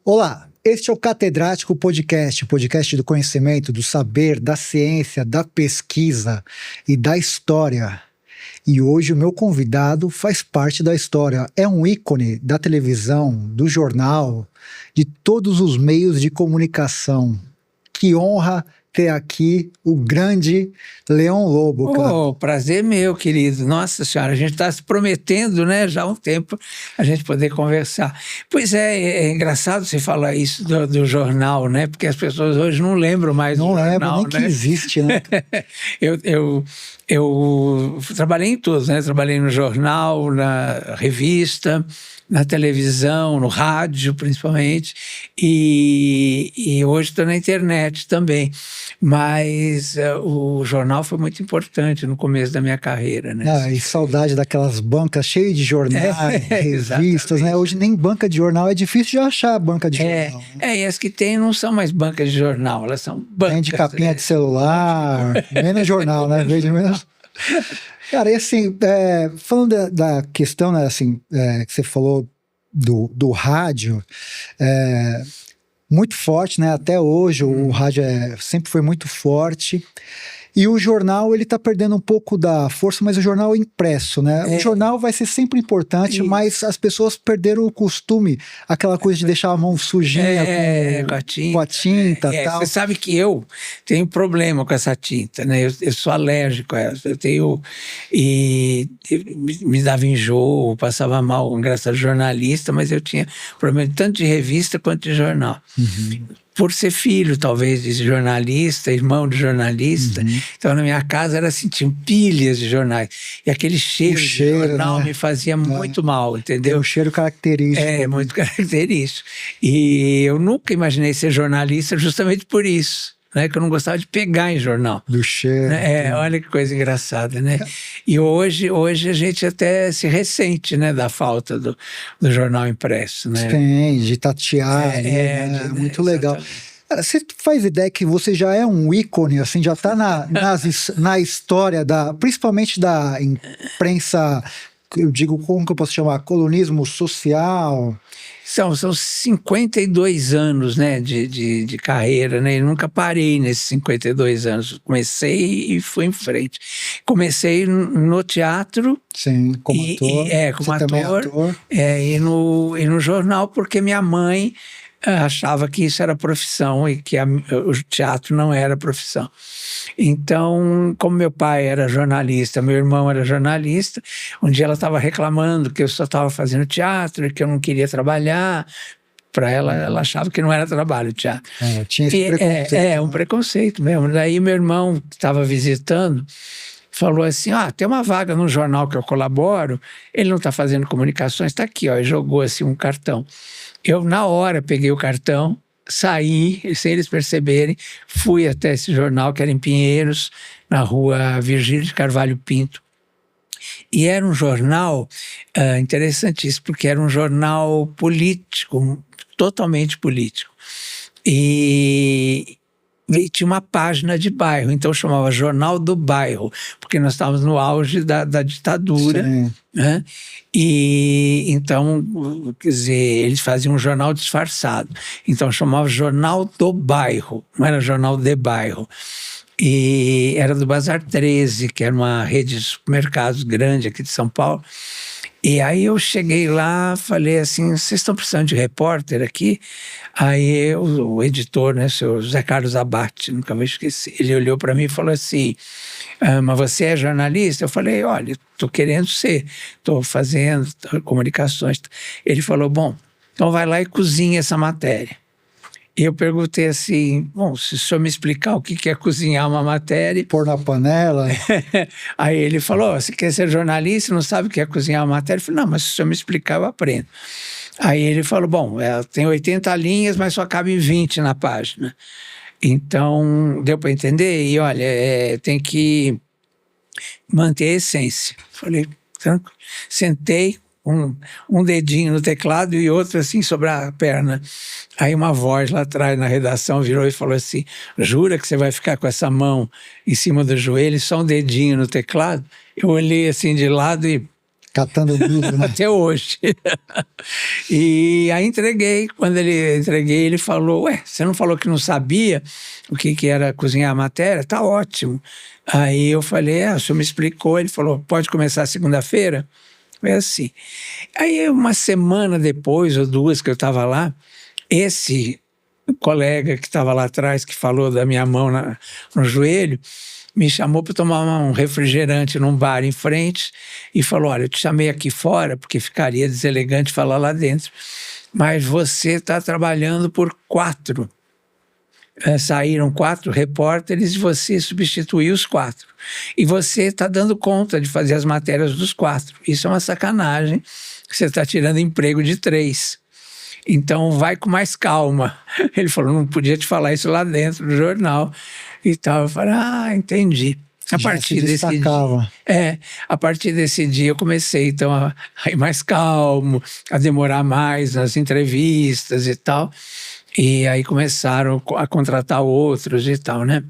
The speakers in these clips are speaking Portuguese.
Olá, este é o Catedrático Podcast, o podcast do conhecimento, do saber, da ciência, da pesquisa e da história. E hoje o meu convidado faz parte da história, é um ícone da televisão, do jornal, de todos os meios de comunicação. Que honra ter aqui o grande Leão Lobo, cara. Oh, prazer meu, querido. Nossa Senhora, a gente está se prometendo, né, já há um tempo, a gente poder conversar. Pois é engraçado você falar isso do jornal, né, porque as pessoas hoje não lembram mais do jornal. Não lembram nem que existe, né? Eu trabalhei em todos, né, trabalhei no jornal, na revista, na televisão, no rádio principalmente, e hoje estou na internet também. Mas o jornal foi muito importante no começo da minha carreira, né? E saudade daquelas bancas cheias de jornais, revistas, né? Hoje nem banca de jornal, é difícil de achar banca de jornal. Né? E as que tem não são mais bancas de jornal, elas são bancas. Tem de capinha de celular, menos jornal, né? Vejo menos. Cara, e assim, falando da questão, né, assim, que você falou do rádio, muito forte, né? Até hoje o rádio sempre foi muito forte. E o jornal, ele tá perdendo um pouco da força, mas o jornal é impresso, né? O jornal vai ser sempre importante, mas as pessoas perderam o costume, aquela coisa de deixar a mão sujinha com a tinta e tal. Você sabe que eu tenho problema com essa tinta, né? Eu sou alérgico a ela. Eu tenho... E me dava enjoo, passava mal, engraçado, jornalista, mas eu tinha problema tanto de revista quanto de jornal. Uhum. Por ser filho, talvez, de jornalista, irmão de jornalista. Uhum. Então, na minha casa, era assim, tinham pilhas de jornais. E aquele cheiro de jornal, né, me fazia muito mal, entendeu? É um cheiro característico. Muito característico. E eu nunca imaginei ser jornalista justamente por isso. Né, que eu não gostava de pegar em jornal. Do cheiro. Né? Olha que coisa engraçada, né? E hoje a gente até se ressente, né, da falta do jornal impresso, né? Sim, de tatear, muito legal. Cara, você faz ideia que você já é um ícone, assim, já está na história, principalmente da imprensa, eu digo, como que eu posso chamar? Colunismo social... São 52 anos, né, de carreira, né? Eu nunca parei nesses 52 anos. Comecei e fui em frente. Comecei no teatro. Sim, como ator. Como ator. E no jornal, porque minha mãe achava que isso era profissão e que o teatro não era profissão. Então, como meu pai era jornalista, meu irmão era jornalista, um dia ela estava reclamando que eu só estava fazendo teatro e que eu não queria trabalhar. Para ela achava que não era trabalho o teatro. Tinha esse preconceito. Um preconceito mesmo. Daí meu irmão, que estava visitando, falou assim, tem uma vaga no jornal que eu colaboro, ele não está fazendo comunicações, está aqui, e jogou assim um cartão. Eu, na hora, peguei o cartão, saí, sem eles perceberem, fui até esse jornal, que era em Pinheiros, na rua Virgílio de Carvalho Pinto. E era um jornal interessantíssimo, porque era um jornal político, totalmente político. E tinha uma página de bairro, então chamava Jornal do Bairro, porque nós estávamos no auge da ditadura, né? E então, quer dizer, eles faziam um jornal disfarçado, então chamava Jornal do Bairro, não era Jornal de Bairro. E era do Bazar 13, que era uma rede de supermercados grande aqui de São Paulo. E aí eu cheguei lá, falei assim, vocês estão precisando de repórter aqui? Aí o editor, né, o senhor José Carlos Abate, nunca vou esquecer, ele olhou para mim e falou assim, mas você é jornalista? Eu falei, olha, estou querendo ser, estou fazendo comunicações. Ele falou, bom, então vai lá e cozinha essa matéria. E eu perguntei assim, bom, se o senhor me explicar o que é cozinhar uma matéria... Pôr na panela? Aí ele falou, você quer ser jornalista, não sabe o que é cozinhar uma matéria? Eu falei, não, mas se o senhor me explicar, eu aprendo. Aí ele falou, bom, tem 80 linhas, mas só cabe 20 na página. Então, deu para entender? E olha, tem que manter a essência. Falei, tranquilo. Sentei, um dedinho no teclado e outro assim sobre a perna. Aí uma voz lá atrás na redação virou e falou assim, jura que você vai ficar com essa mão em cima do joelho, só um dedinho no teclado? Eu olhei assim de lado e Catando livro, né? Até hoje. E aí entreguei. Quando ele entreguei, ele falou: ué, você não falou que não sabia o que era cozinhar a matéria? Tá ótimo. Aí eu falei: o senhor me explicou. Ele falou: pode começar segunda-feira? Foi assim. Aí uma semana depois, ou duas que eu estava lá, esse colega que estava lá atrás, que falou da minha mão no joelho, me chamou para tomar um refrigerante num bar em frente e falou: olha, eu te chamei aqui fora porque ficaria deselegante falar lá dentro, mas você está trabalhando por 4. Saíram 4 repórteres e você substituiu os 4. E você está dando conta de fazer as matérias dos 4. Isso é uma sacanagem. Você está tirando emprego de 3. Então vai com mais calma. Ele falou: não podia te falar isso lá dentro do jornal e tal. Eu falei: entendi. A partir desse dia eu comecei então a ir mais calmo, a demorar mais nas entrevistas e tal. E aí começaram a contratar outros e tal, né?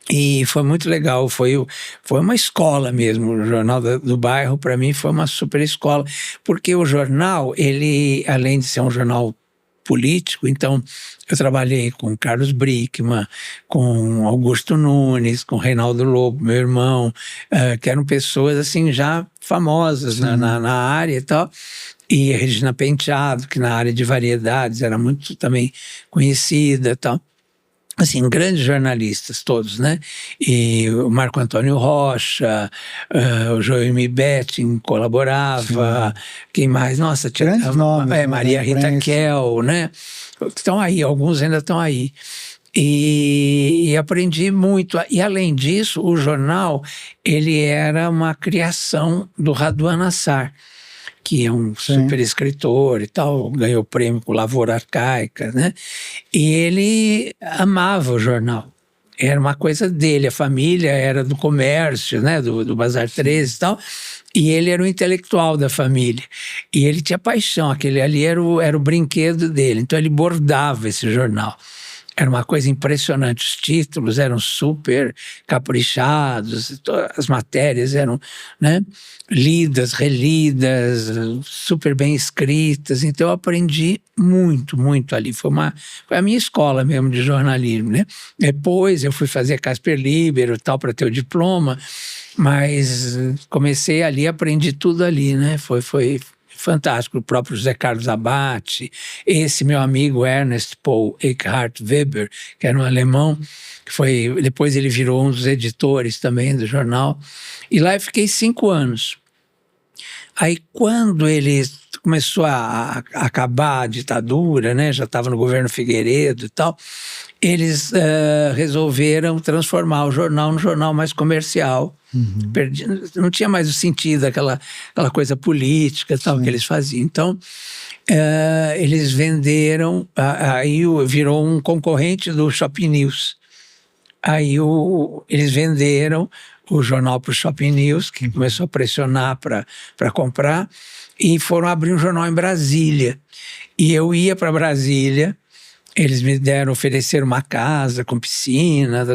E foi muito legal, foi uma escola mesmo. O Jornal do Bairro, para mim, foi uma super escola, porque o jornal, ele, além de ser um jornal político, então eu trabalhei com Carlos Brickman, com Augusto Nunes, com Reinaldo Lobo, meu irmão, que eram pessoas assim já famosas na área e tal. E a Regina Penteado, que na área de variedades era muito também conhecida e tal. Assim, grandes jornalistas todos, né? E o Marco Antônio Rocha, o Joelmi Betting colaborava, quem mais? Nossa, grandes nomes, Maria Rita Kell, né? Estão aí, alguns ainda estão aí. E aprendi muito. E além disso, o jornal, ele era uma criação do Raduan Nassar, que é um super escritor e tal, ganhou prêmio com Lavoura Arcaica, né? E ele amava o jornal. Era uma coisa dele, a família era do comércio, né? Do Bazar 13 e tal, e ele era o intelectual da família. E ele tinha paixão, aquele ali era o brinquedo dele, então ele bordava esse jornal. Era uma coisa impressionante, os títulos eram super caprichados, as matérias eram, né, lidas, relidas, super bem escritas. Então eu aprendi muito, muito ali. Foi a minha escola mesmo de jornalismo, né? Depois eu fui fazer Casper Libero e tal para ter o diploma, mas comecei ali, aprendi tudo ali, né? Foi fantástico. O próprio José Carlos Abate, esse meu amigo Ernest Paul Eckhart Weber, que era um alemão, que depois ele virou um dos editores também do jornal, e lá eu fiquei 5 anos. Aí quando ele começou a acabar a ditadura, né, já estava no governo Figueiredo e tal, eles resolveram transformar o jornal num jornal mais comercial. Não tinha mais o sentido, aquela coisa política e tal que eles faziam. Então, eles venderam, aí virou um concorrente do Shopping News. Aí eles venderam o jornal para o Shopping News, que começou a pressionar para comprar, e foram abrir um jornal em Brasília. E eu ia para Brasília. Eles me ofereceram uma casa com piscina,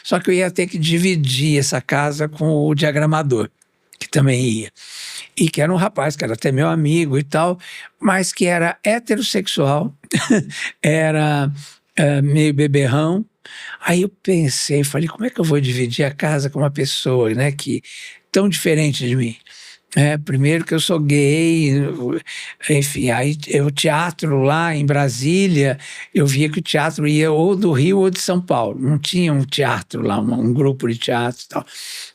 só que eu ia ter que dividir essa casa com o diagramador, que também ia. E que era um rapaz que era até meu amigo e tal, mas que era heterossexual, era meio beberrão. Aí eu pensei, falei: como é que eu vou dividir a casa com uma pessoa, né, que tão diferente de mim? Primeiro que eu sou gay, enfim, aí o teatro lá em Brasília, eu via que o teatro ia ou do Rio ou de São Paulo, não tinha um teatro lá, um grupo de teatro e tal.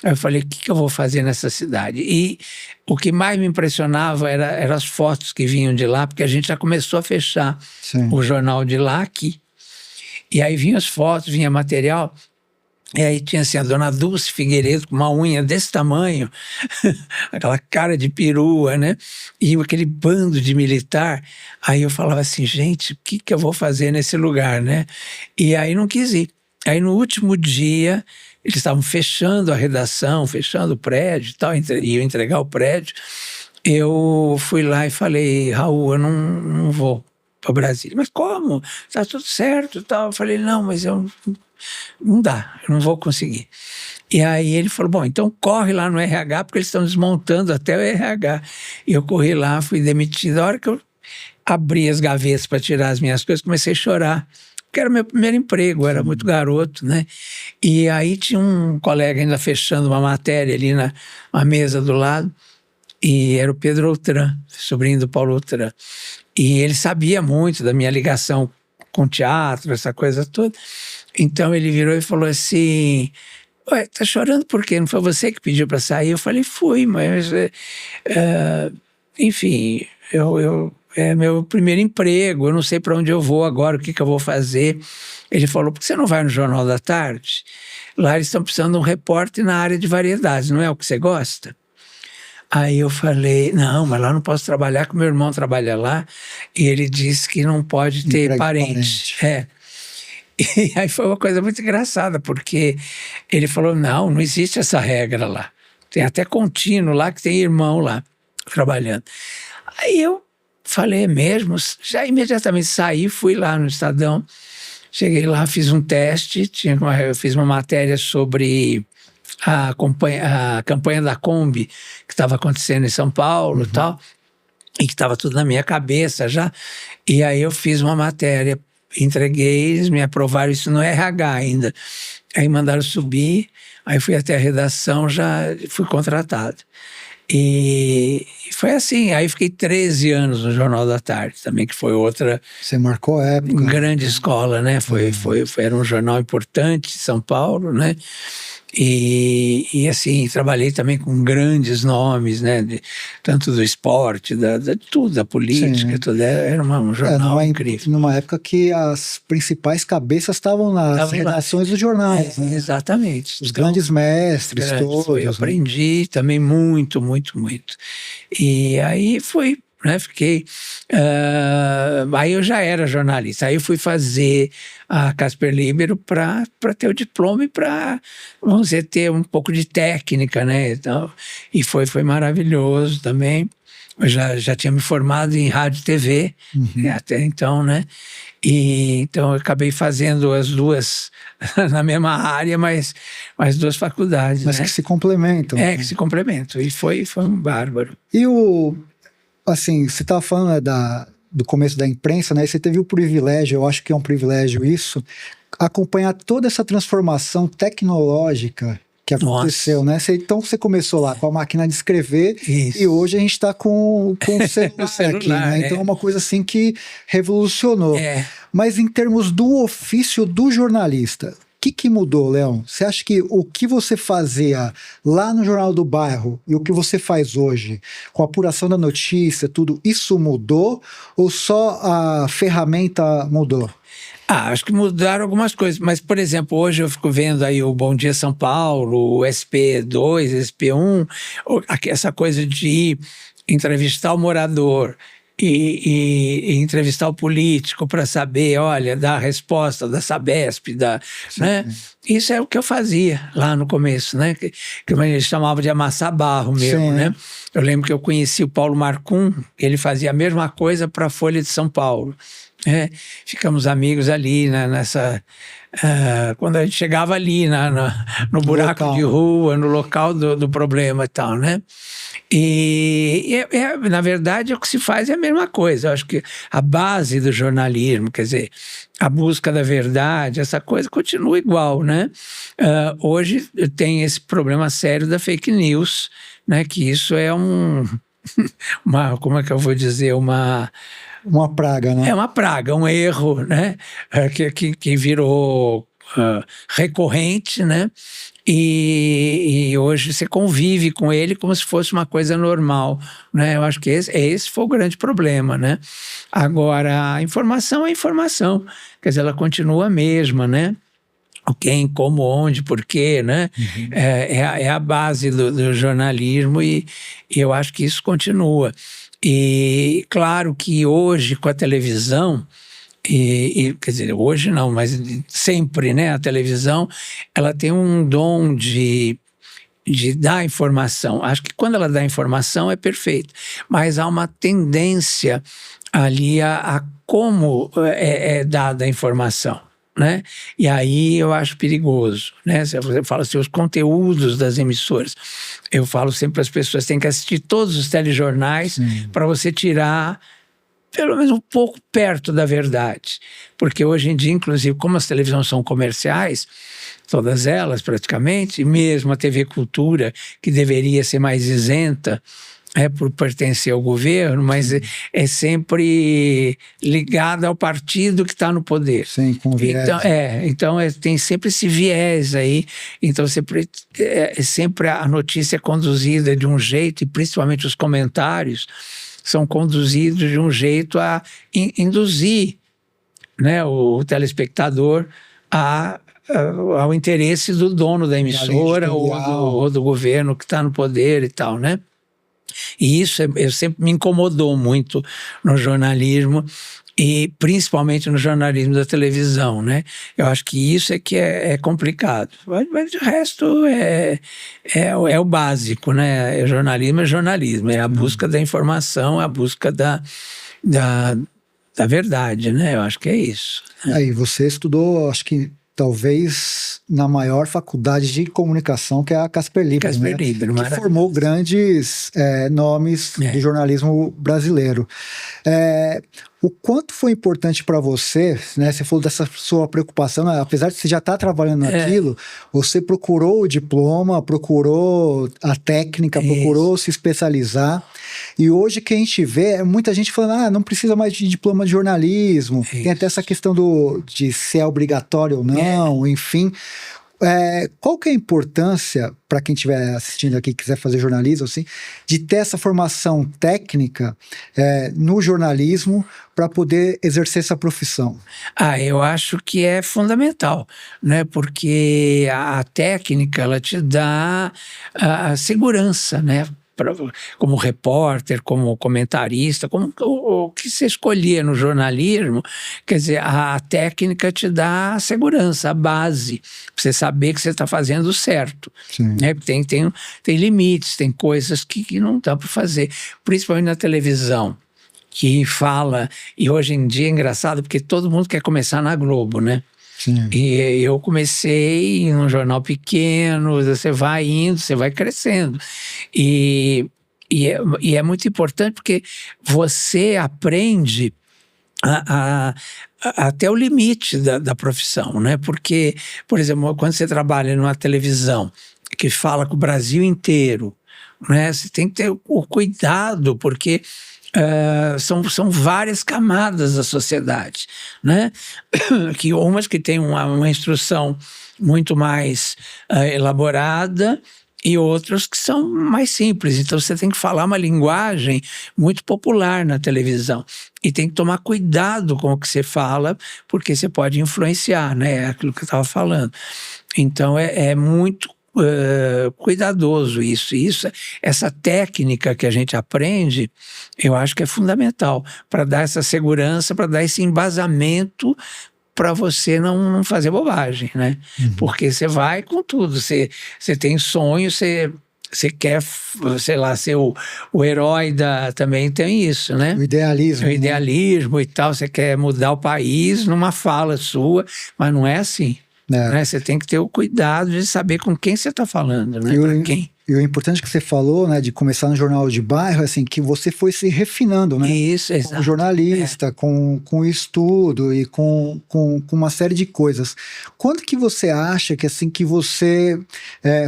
Aí eu falei: o que eu vou fazer nessa cidade? E o que mais me impressionava eram as fotos que vinham de lá, porque a gente já começou a fechar o jornal de lá aqui. E aí vinham as fotos, vinha material. E aí tinha assim a dona Dulce Figueiredo com uma unha desse tamanho, aquela cara de perua, né? E aquele bando de militar. Aí eu falava assim: gente, o que eu vou fazer nesse lugar, né? E aí não quis ir. Aí no último dia, eles estavam fechando a redação, fechando o prédio e tal, iam entregar o prédio. Eu fui lá e falei: Raul, eu não vou para Brasília. Mas como? Tá tudo certo e tal. Eu falei: não, mas não dá, eu não vou conseguir. E aí ele falou, bom, então corre lá no RH, porque eles estão desmontando até o RH. E eu corri lá, fui demitido. A hora que eu abri as gavetas para tirar as minhas coisas, comecei a chorar, porque era meu primeiro emprego, eu era muito garoto, né? E aí tinha um colega ainda fechando uma matéria ali na mesa do lado, e era o Pedro Outram, sobrinho do Paulo Outram. E ele sabia muito da minha ligação com teatro, essa coisa toda. Então ele virou e falou assim, ué, tá chorando por quê? Não foi você que pediu para sair? Eu falei, fui, mas enfim, é meu primeiro emprego, eu não sei para onde eu vou agora, o que eu vou fazer. Ele falou, por que você não vai no Jornal da Tarde? Lá eles estão precisando de um repórter na área de variedades, não é o que você gosta? Aí eu falei, não, mas lá não posso trabalhar, que meu irmão trabalha lá, e ele disse que não pode ter parente. E aí foi uma coisa muito engraçada, porque ele falou, não existe essa regra lá. Tem até contínuo lá, que tem irmão lá, trabalhando. Aí eu falei, mesmo? Já imediatamente saí, fui lá no Estadão, cheguei lá, fiz um teste, eu fiz uma matéria sobre a campanha da Kombi, que estava acontecendo em São Paulo e tal, e que estava tudo na minha cabeça já. E aí eu fiz uma matéria, entreguei, eles me aprovaram isso no RH ainda. Aí mandaram subir, aí fui até a redação, já fui contratado. E foi assim, aí fiquei 13 anos no Jornal da Tarde também, que foi outra... Você marcou a época. Grande escola, né? Era um jornal importante de São Paulo, né? E assim, trabalhei também com grandes nomes, né? Tanto do esporte, de tudo, da política, tudo. Era um jornal incrível. Numa época que as principais cabeças estavam nas redações dos jornais. Né? Exatamente. Os grandes mestres, todos. Eu aprendi também muito, muito, muito. E aí fui... Né, fiquei, aí eu já era jornalista, aí eu fui fazer a Casper Libero para ter o diploma e para, vamos dizer, ter um pouco de técnica, né, então, e foi maravilhoso também. Eu já tinha me formado em rádio e TV, até então, né, e então eu acabei fazendo as duas na mesma área, mas duas faculdades. Mas, né? Que se complementam. Que se complementam, e foi um bárbaro. E assim, você estava falando, né, do começo da imprensa, né? Você teve o privilégio, eu acho que é um privilégio isso, acompanhar toda essa transformação tecnológica que aconteceu, né? Então você começou lá com a máquina de escrever e hoje a gente está com o celular aqui, né? Então é uma coisa assim que revolucionou. Mas em termos do ofício do jornalista, o que mudou, Leão? Você acha que o que você fazia lá no Jornal do Bairro e o que você faz hoje, com a apuração da notícia, tudo, isso mudou? Ou só a ferramenta mudou? Acho que mudaram algumas coisas, mas, por exemplo, hoje eu fico vendo aí o Bom Dia São Paulo, o SP2, SP1, essa coisa de entrevistar o morador, e entrevistar o político para saber, olha, da resposta da Sabesp, né? Isso é o que eu fazia lá no começo, né? Que eles chamavam de amassar barro mesmo, né? Eu lembro que eu conheci o Paulo Marcum, ele fazia a mesma coisa para a Folha de São Paulo. Ficamos amigos ali quando a gente chegava ali no buraco local de rua, no local do problema e tal, né? E na verdade o que se faz é a mesma coisa. Eu acho que a base do jornalismo, quer dizer, a busca da verdade, essa coisa continua igual, né? Hoje tem esse problema sério da fake news, né? Que isso é como é que eu vou dizer, uma praga, né? É uma praga, um erro, né? Que virou recorrente, né? E hoje você convive com ele como se fosse uma coisa normal, né? Eu acho que esse foi o grande problema, né? Agora, a informação é informação, quer dizer, ela continua a mesma, né? O quem, como, onde, por quê, né? É a base do jornalismo e eu acho que isso continua. E claro que hoje com a televisão, quer dizer, hoje não, mas sempre, né, a televisão, ela tem um dom de dar informação. Acho que quando ela dá informação é perfeito, mas há uma tendência ali a como é dada a informação, né? E aí eu acho perigoso, né? Você fala assim, os conteúdos das emissoras. Eu falo sempre para as pessoas, tem que assistir todos os telejornais para você tirar pelo menos um pouco perto da verdade. Porque hoje em dia, inclusive, como as televisões são comerciais, todas elas praticamente, e mesmo a TV Cultura, que deveria ser mais isenta, por pertencer ao governo, mas é sempre ligada ao partido que está no poder. Sim, com viés. Então tem sempre esse viés aí. Então sempre a notícia é conduzida de um jeito, e principalmente os comentários são conduzidos de um jeito a induzir, né, o telespectador ao interesse do dono da emissora ou do governo que está no poder e tal, né? E isso sempre me incomodou muito no jornalismo, e principalmente no jornalismo da televisão, né? Eu acho que isso é que é complicado. Mas o resto é o básico, né? Jornalismo é jornalismo, é a busca da informação, é a busca da verdade, né? Eu acho que é isso. Aí você estudou, acho que talvez na maior faculdade de comunicação, que é a Casper Libero, né? Que formou grandes nomes do jornalismo brasileiro. O quanto foi importante para você, né? Você falou dessa sua preocupação, apesar de você já estar trabalhando naquilo, você procurou o diploma, procurou a técnica, procurou se especializar. E hoje que a gente vê é muita gente falando, não precisa mais de diploma de jornalismo. Tem até essa questão de se é obrigatório ou não, enfim. Qual que é a importância, para quem estiver assistindo aqui e quiser fazer jornalismo, assim, de ter essa formação técnica no jornalismo para poder exercer essa profissão? Eu acho que é fundamental, né? Porque a técnica, ela te dá a segurança, né? Como repórter, como comentarista, como o que você escolher no jornalismo, quer dizer, a técnica te dá a segurança, a base, para você saber que você está fazendo certo. Né? Tem limites, tem coisas que não dá para fazer, principalmente na televisão, que fala, e hoje em dia é engraçado, porque todo mundo quer começar na Globo, né? Sim. E eu comecei em um jornal pequeno, você vai indo, você vai crescendo. E é muito importante porque você aprende até o limite da profissão, né? Porque, por exemplo, quando você trabalha numa televisão que fala com o Brasil inteiro, né? Você tem que ter o cuidado, porque são várias camadas da sociedade, né? Que umas que têm uma instrução muito mais elaborada e outras que são mais simples. Então você tem que falar uma linguagem muito popular na televisão e tem que tomar cuidado com o que você fala, porque você pode influenciar, né? É aquilo que eu estava falando. Então é muito cuidadoso essa técnica que a gente aprende, eu acho que é fundamental para dar essa segurança, para dar esse embasamento para você não fazer bobagem, né? Porque você vai com tudo, você tem sonho, você quer, sei lá, ser o herói também tem isso, né? O idealismo. O idealismo e tal, você quer mudar o país numa fala sua, mas não é assim. Né? Você tem que ter o cuidado de saber com quem você está falando, né? Para quem. E o importante que você falou, né, de começar no jornal de bairro, assim, que você foi se refinando, né? Isso, exato. Como jornalista, com estudo e com uma série de coisas. Quando que você acha que, assim, que você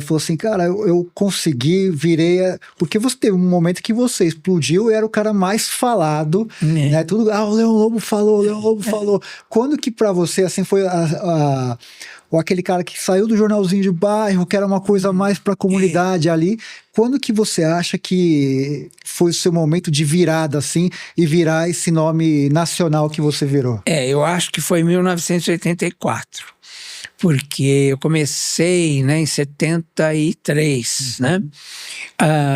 falou assim, cara, eu consegui, virei... Porque você teve um momento que você explodiu e era o cara mais falado, né? Tudo, o Leão Lobo falou. Quando que pra você, assim, foi ou aquele cara que saiu do jornalzinho de bairro, que era uma coisa mais para a comunidade ali. Quando que você acha que foi o seu momento de virada, assim, e virar esse nome nacional que você virou? Eu acho que foi em 1984. Porque eu comecei, né, em 73, né,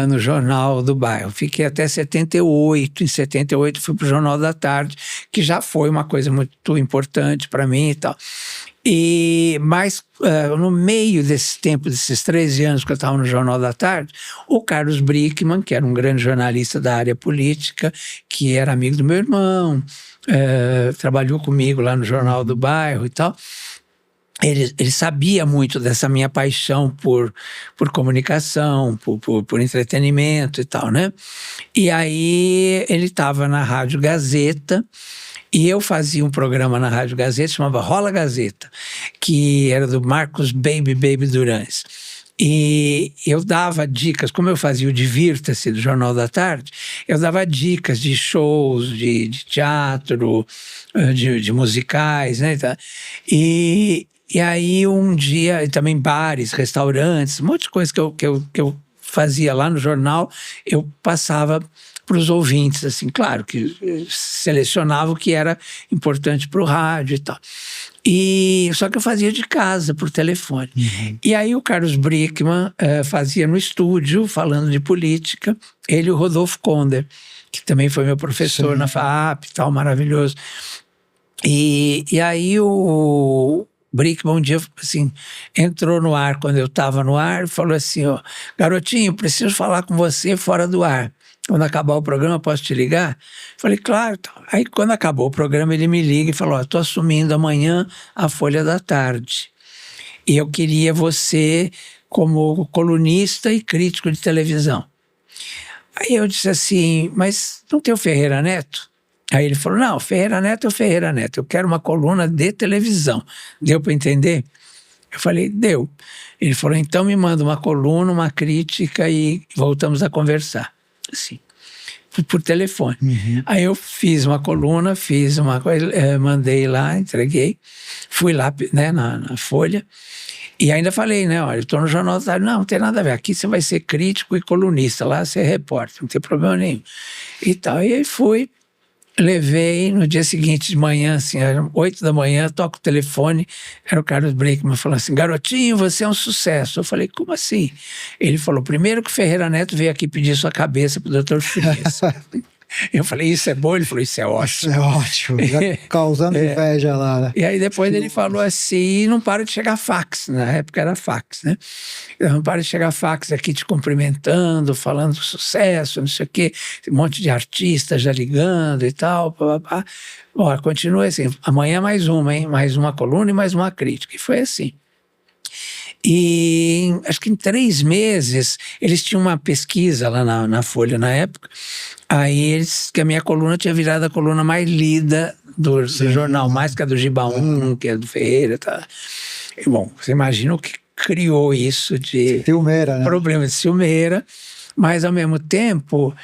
no Jornal do Bairro. Fiquei até 78. Em 78 fui para o Jornal da Tarde, que já foi uma coisa muito importante para mim e tal. Mas no meio desse tempo, desses 13 anos que eu estava no Jornal da Tarde, o Carlos Brickman, que era um grande jornalista da área política, que era amigo do meu irmão, trabalhou comigo lá no Jornal do Bairro e tal, ele sabia muito dessa minha paixão por comunicação, por entretenimento e tal, né? E aí ele estava na Rádio Gazeta, e eu fazia um programa na Rádio Gazeta, chamava Rola Gazeta, que era do Marcos Baby Durães. E eu dava dicas, como eu fazia o Divirta-se do Jornal da Tarde, eu dava dicas de shows, de teatro, de musicais, né? E aí um dia, e também bares, restaurantes, um monte de coisa que eu fazia lá no jornal, eu passava para os ouvintes, assim, claro, que selecionava o que era importante para o rádio e tal. Só que eu fazia de casa, por telefone. Uhum. E aí o Carlos Brickman fazia no estúdio, falando de política, ele e o Rodolfo Konder, que também foi meu professor Sim. na FAAP e tal, maravilhoso. E aí o Brickman um dia, assim, entrou no ar quando eu estava no ar e falou assim, ó, garotinho, preciso falar com você fora do ar. Quando acabar o programa, posso te ligar? Falei, claro. Aí, quando acabou o programa, ele me liga e falou, estou assumindo amanhã a Folha da Tarde. E eu queria você como colunista e crítico de televisão. Aí eu disse assim, mas não tem o Ferreira Neto? Aí ele falou, não, Ferreira Neto é o Ferreira Neto, eu quero uma coluna de televisão. Deu para entender? Eu falei, deu. Ele falou, então me manda uma coluna, uma crítica e voltamos a conversar. Assim, por telefone. Uhum. Aí eu fiz uma coluna, fiz uma coisa, mandei lá, entreguei, fui lá, né, na Folha, e ainda falei, né, olha, eu estou no Jornal da Tarde, não tem nada a ver, aqui você vai ser crítico e colunista, lá você é repórter, não tem problema nenhum. E tal, e aí fui, levei, no dia seguinte de manhã, assim, eram 8 da manhã, toco o telefone, era o Carlos Brickman, falou assim, garotinho, você é um sucesso. Eu falei, como assim? Ele falou, primeiro que o Ferreira Neto veio aqui pedir sua cabeça pro Dr. Frias. Eu falei, isso é bom? Ele falou, isso é ótimo. Isso é ótimo, já causando inveja lá, né? E aí depois ele falou assim, não para de chegar fax, na época era fax, né? Não para de chegar fax aqui te cumprimentando, falando do sucesso, não sei o quê, um monte de artistas já ligando e tal, pá. Bom, continua assim, amanhã mais uma, hein? Mais uma coluna e mais uma crítica. E foi assim. E acho que em 3 meses eles tinham uma pesquisa lá na Folha na época, aí que a minha coluna tinha virado a coluna mais lida do jornal, mais que a do Gibaum, que é do Ferreira, tá? E, bom, você imagina o que criou isso de Ciumeira, né? problema de ciumeira, mas ao mesmo tempo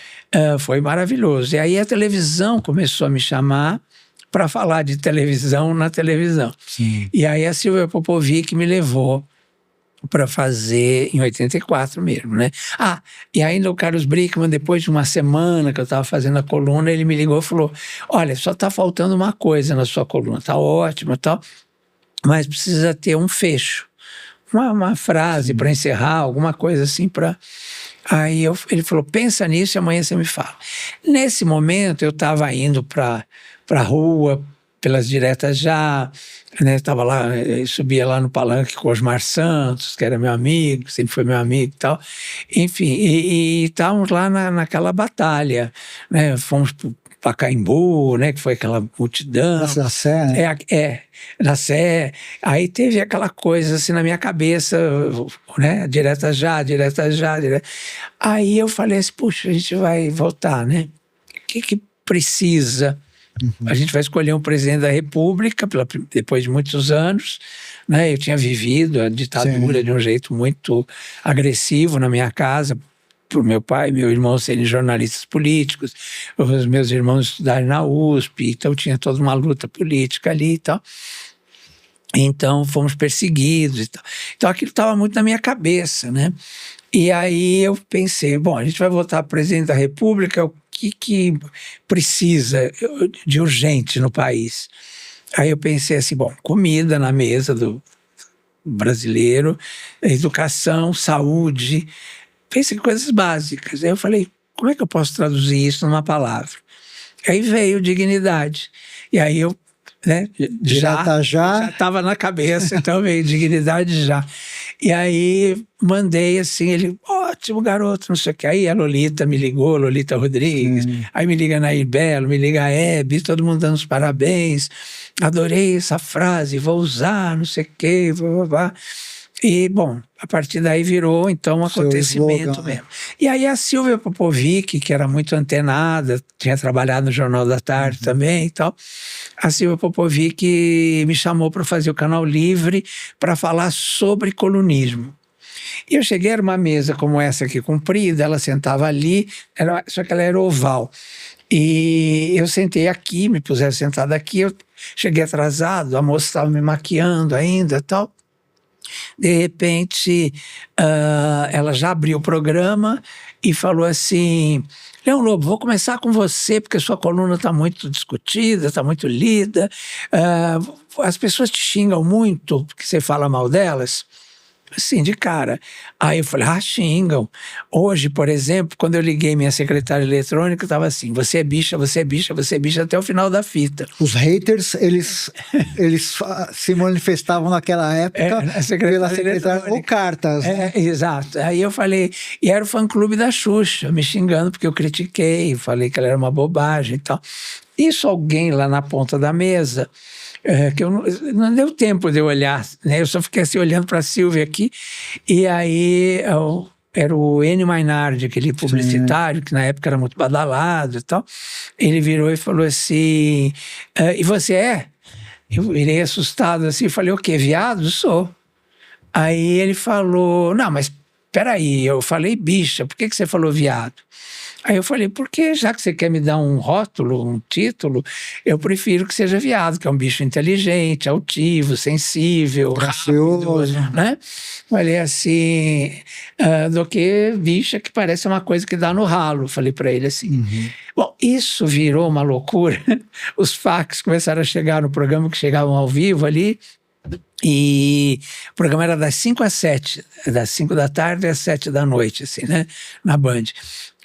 foi maravilhoso. E aí a televisão começou a me chamar para falar de televisão na televisão. Sim. E aí a Silvia Popovic me levou para fazer em 84 mesmo, né? E ainda o Carlos Brickman, depois de uma semana que eu estava fazendo a coluna, ele me ligou e falou, olha, só está faltando uma coisa na sua coluna, está ótima e tal, mas precisa ter um fecho, uma frase para encerrar, alguma coisa assim para... Aí ele falou, pensa nisso e amanhã você me fala. Nesse momento eu estava indo para a rua, pelas diretas já, né, estava lá, subia lá no palanque com o Osmar Santos, que era meu amigo, sempre foi meu amigo e tal, enfim, e estávamos lá naquela batalha, né, fomos para Pacaembu, né, que foi aquela multidão. Da Sé, né? Na Sé, aí teve aquela coisa assim na minha cabeça, né, direta já. Aí eu falei assim, puxa, a gente vai voltar, né, o que precisa? A gente vai escolher um presidente da República depois de muitos anos, né? Eu tinha vivido a ditadura Sim. de um jeito muito agressivo na minha casa, por meu pai e meu irmão serem jornalistas políticos, os meus irmãos estudarem na USP, então tinha toda uma luta política ali e tal. Então fomos perseguidos e tal. Então aquilo estava muito na minha cabeça, né? E aí eu pensei, bom, a gente vai votar presidente da República, o que precisa de urgente no país? Aí eu pensei assim, bom, comida na mesa do brasileiro, educação, saúde, pensei em coisas básicas. Aí eu falei, como é que eu posso traduzir isso numa palavra? Aí veio dignidade. E aí eu, né, já estava na cabeça, então veio dignidade já. E aí mandei assim, ele, ótimo, ótimo garoto, não sei o que. Aí a Lolita me ligou, Lolita Rodrigues, aí me liga a Nair Belo, me liga a Hebe, todo mundo dando os parabéns, adorei essa frase, vou usar, não sei o que, blá, blá, blá. E, bom, a partir daí virou, então, um acontecimento slogan, mesmo. E aí a Silvia Popovic, que era muito antenada, tinha trabalhado no Jornal da Tarde também e tal, a Silvia Popovic me chamou para fazer o Canal Livre para falar sobre colunismo. E eu cheguei, era uma mesa como essa aqui, comprida, ela sentava ali, só que ela era oval. E eu sentei aqui, me puseram sentado aqui, eu cheguei atrasado, a moça estava me maquiando ainda e tal. De repente, ela já abriu o programa e falou assim: Leão Lobo, vou começar com você, porque sua coluna está muito discutida, está muito lida. As pessoas te xingam muito porque você fala mal delas. Assim, de cara. Aí eu falei, xingam. Hoje, por exemplo, quando eu liguei minha secretária eletrônica, estava assim, você é bicha, você é bicha, você é bicha, até o final da fita. Os haters, eles se manifestavam naquela época pela secretária ou cartas. Exato. Aí eu falei, e era o fã-clube da Xuxa, me xingando porque eu critiquei, falei que ela era uma bobagem e tal. Isso alguém lá na ponta da mesa... que não deu tempo de eu olhar, né? Eu só fiquei assim olhando para a Silvia aqui, e aí era o Enio Mainardi, aquele publicitário, que na época era muito badalado e tal. Ele virou e falou assim, e você é? Eu virei assustado assim, falei, o quê, viado? Sou. Aí ele falou, não, mas peraí, eu falei bicha, por que você falou viado? Aí eu falei, porque já que você quer me dar um rótulo, um título, eu prefiro que seja viado, que é um bicho inteligente, altivo, sensível, gracioso, rápido, né? Falei assim, do que bicha que parece uma coisa que dá no ralo, falei para ele assim. Bom, isso virou uma loucura, os fax começaram a chegar no programa, que chegavam ao vivo ali, e o programa era das 5 às 7, das 5 da tarde às 7 da noite, assim, né? Na Band.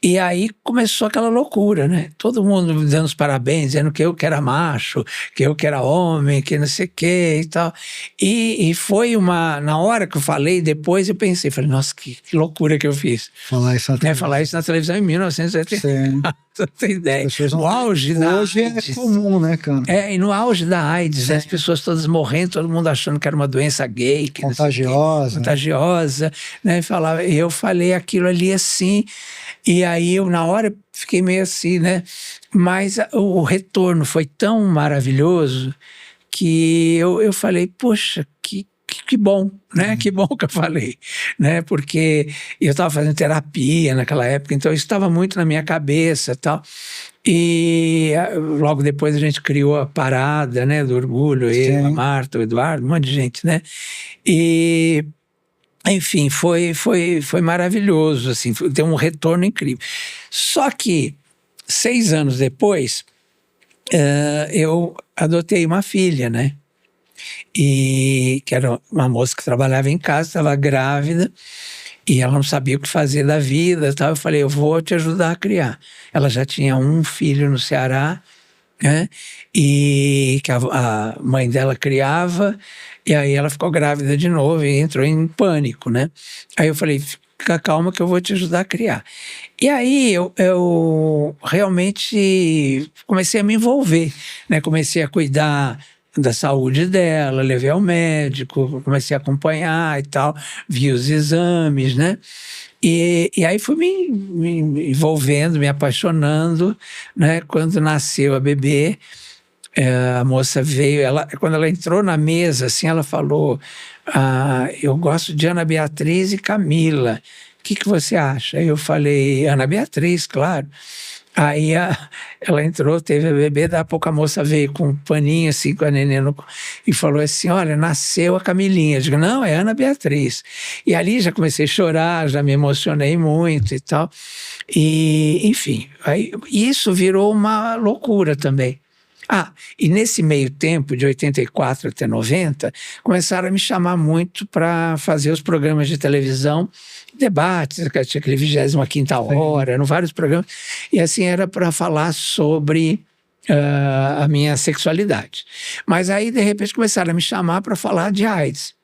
E aí começou aquela loucura, né? Todo mundo me dando os parabéns, dizendo que eu que era macho, que eu que era homem, que não sei o que e tal. E foi na hora que eu falei, depois eu pensei, falei, nossa, que loucura que eu fiz. Falar isso na televisão. Falar isso na televisão em 1970. Você tem ideia. No auge da Hoje AIDS. É comum, né, cara? E no auge da AIDS, as pessoas todas morrendo, todo mundo achando que era uma doença gay. Que contagiosa. Contagiosa, né? Eu falei aquilo ali assim, e aí eu na hora fiquei meio assim, né? Mas o retorno foi tão maravilhoso que eu falei, poxa, que bom, né? Que bom que eu falei, né? Porque eu estava fazendo terapia naquela época, então isso estava muito na minha cabeça e tal. E logo depois a gente criou a parada, né? Do orgulho, eu, a Marta, o Eduardo, um monte de gente, né? E... enfim, foi maravilhoso, assim, deu um retorno incrível. Só que 6 anos depois, eu adotei uma filha, né? E que era uma moça que trabalhava em casa, estava grávida, e ela não sabia o que fazer da vida, tal. Eu falei, eu vou te ajudar a criar. Ela já tinha um filho no Ceará, né? E que a mãe dela criava, e aí ela ficou grávida de novo e entrou em pânico, né? Aí eu falei, fica calma que eu vou te ajudar a criar. E aí eu realmente comecei a me envolver, né? Comecei a cuidar da saúde dela, levei ao médico, comecei a acompanhar e tal, vi os exames, né? E aí fui me envolvendo, me apaixonando, né? Quando nasceu a bebê, a moça veio, quando ela entrou na mesa, assim, ela falou, eu gosto de Ana Beatriz e Camila, o que você acha? Aí eu falei, Ana Beatriz, claro. Aí ela entrou, teve a bebê, daí a pouco a moça veio com um paninho assim, com a neném e falou assim, olha, nasceu a Camilinha. Eu digo, não, é Ana Beatriz. E ali já comecei a chorar, já me emocionei muito e tal. E, enfim, aí, isso virou uma loucura também. E nesse meio tempo, de 84 até 90, começaram a me chamar muito para fazer os programas de televisão, debates, tinha aquele 25ª hora, eram vários programas, e assim era para falar sobre a minha sexualidade. Mas aí, de repente, começaram a me chamar para falar de AIDS.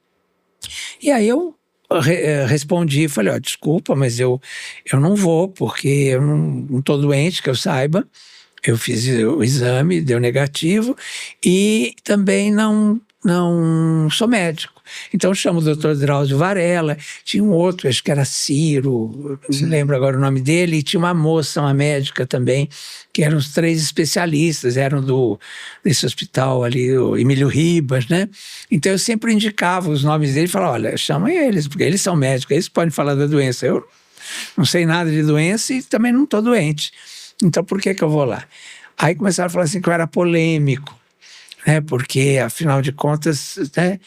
E aí eu respondi, falei, desculpa, mas eu não vou, porque eu não estou doente, que eu saiba. Eu fiz o exame, deu negativo, e também não sou médico. Então chamo o doutor Drauzio Varela, tinha um outro, acho que era Ciro, não lembro agora o nome dele, e tinha uma moça, uma médica também, que eram os 3 especialistas, eram desse hospital ali, o Emílio Ribas, né? Então eu sempre indicava os nomes deles e falava, olha, chama eles, porque eles são médicos, eles podem falar da doença. Eu não sei nada de doença e também não estou doente. Então, por que eu vou lá? Aí começaram a falar assim que eu era polêmico, né? Porque, afinal de contas, né,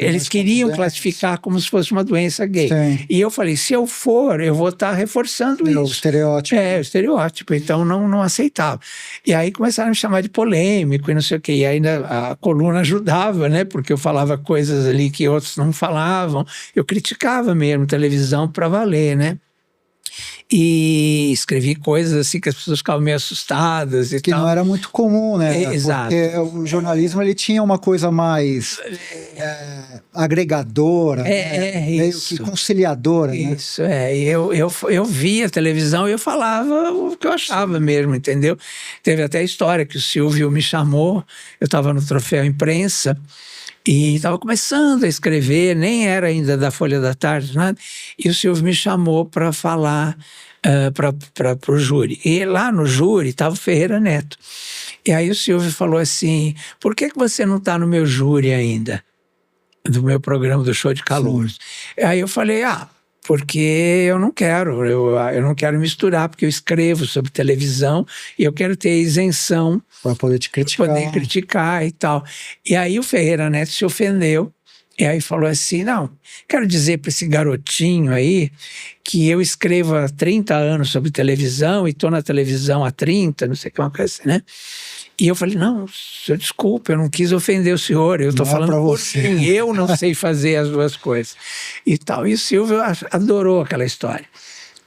eles queriam classificar como se fosse uma doença gay. Sim. E eu falei, se eu for, eu vou estar reforçando isso. O estereótipo. O estereótipo. Então, não aceitava. E aí começaram a me chamar de polêmico e não sei o quê. E ainda a coluna ajudava, né? Porque eu falava coisas ali que outros não falavam. Eu criticava mesmo televisão para valer, né? E escrevi coisas assim que as pessoas ficavam meio assustadas e que tal. Não era muito comum, né? Exato. Porque o jornalismo ele tinha uma coisa mais agregadora, meio isso. que conciliadora. Isso, né? Eu via televisão e eu falava o que eu achava mesmo, entendeu? Teve até a história que o Silvio me chamou, eu estava no Troféu Imprensa, e estava começando a escrever, nem era ainda da Folha da Tarde, nada, e o Silvio me chamou para falar para o júri. E lá no júri estava o Ferreira Neto. E aí o Silvio falou assim, por que você não está no meu júri ainda? Do meu programa do Show de Calouros. Aí eu falei, porque eu não quero, eu não quero misturar, porque eu escrevo sobre televisão e eu quero ter isenção para poder te criticar. Poder criticar e tal. E aí o Ferreira Neto se ofendeu, e aí falou assim, não, quero dizer para esse garotinho aí que eu escrevo há 30 anos sobre televisão e estou na televisão há 30, não sei o que, uma coisa assim, né? E eu falei, não, senhor, desculpa, eu não quis ofender o senhor, eu estou falando por mim, eu não sei fazer as duas coisas. E tal. E o Silvio adorou aquela história,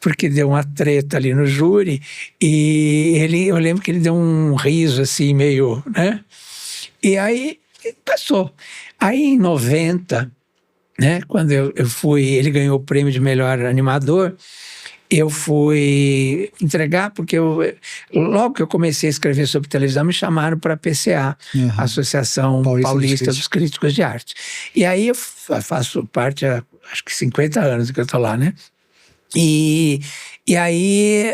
porque deu uma treta ali no júri, e eu lembro que ele deu um riso assim, meio, né? E aí passou. Aí em 90, né, quando eu fui, ele ganhou o prêmio de melhor animador, eu fui entregar, porque logo que eu comecei a escrever sobre televisão, me chamaram para a PCA, Associação Paulista dos Críticos de Arte. E aí eu faço parte há, acho que 50 anos que eu estou lá, né? E aí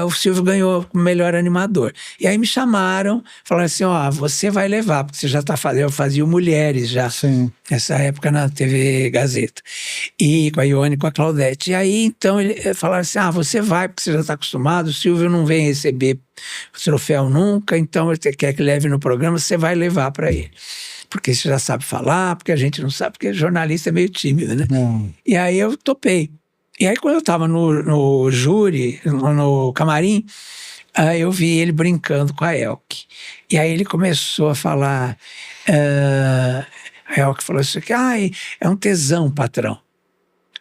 o Silvio ganhou o melhor animador. E aí me chamaram, falaram assim, você vai levar, porque você já está fazendo, eu fazia o Mulheres já, nessa época na TV Gazeta, e com a Ione e com a Claudete. E aí então falaram assim, você vai, porque você já está acostumado, o Silvio não vem receber o troféu nunca, então ele quer que leve no programa, você vai levar para ele. Porque você já sabe falar, porque a gente não sabe, porque jornalista é meio tímido, né? E aí eu topei. E aí, quando eu estava no júri, no camarim, eu vi ele brincando com a Elke. E aí ele começou a falar, a Elke falou assim, é um tesão, patrão.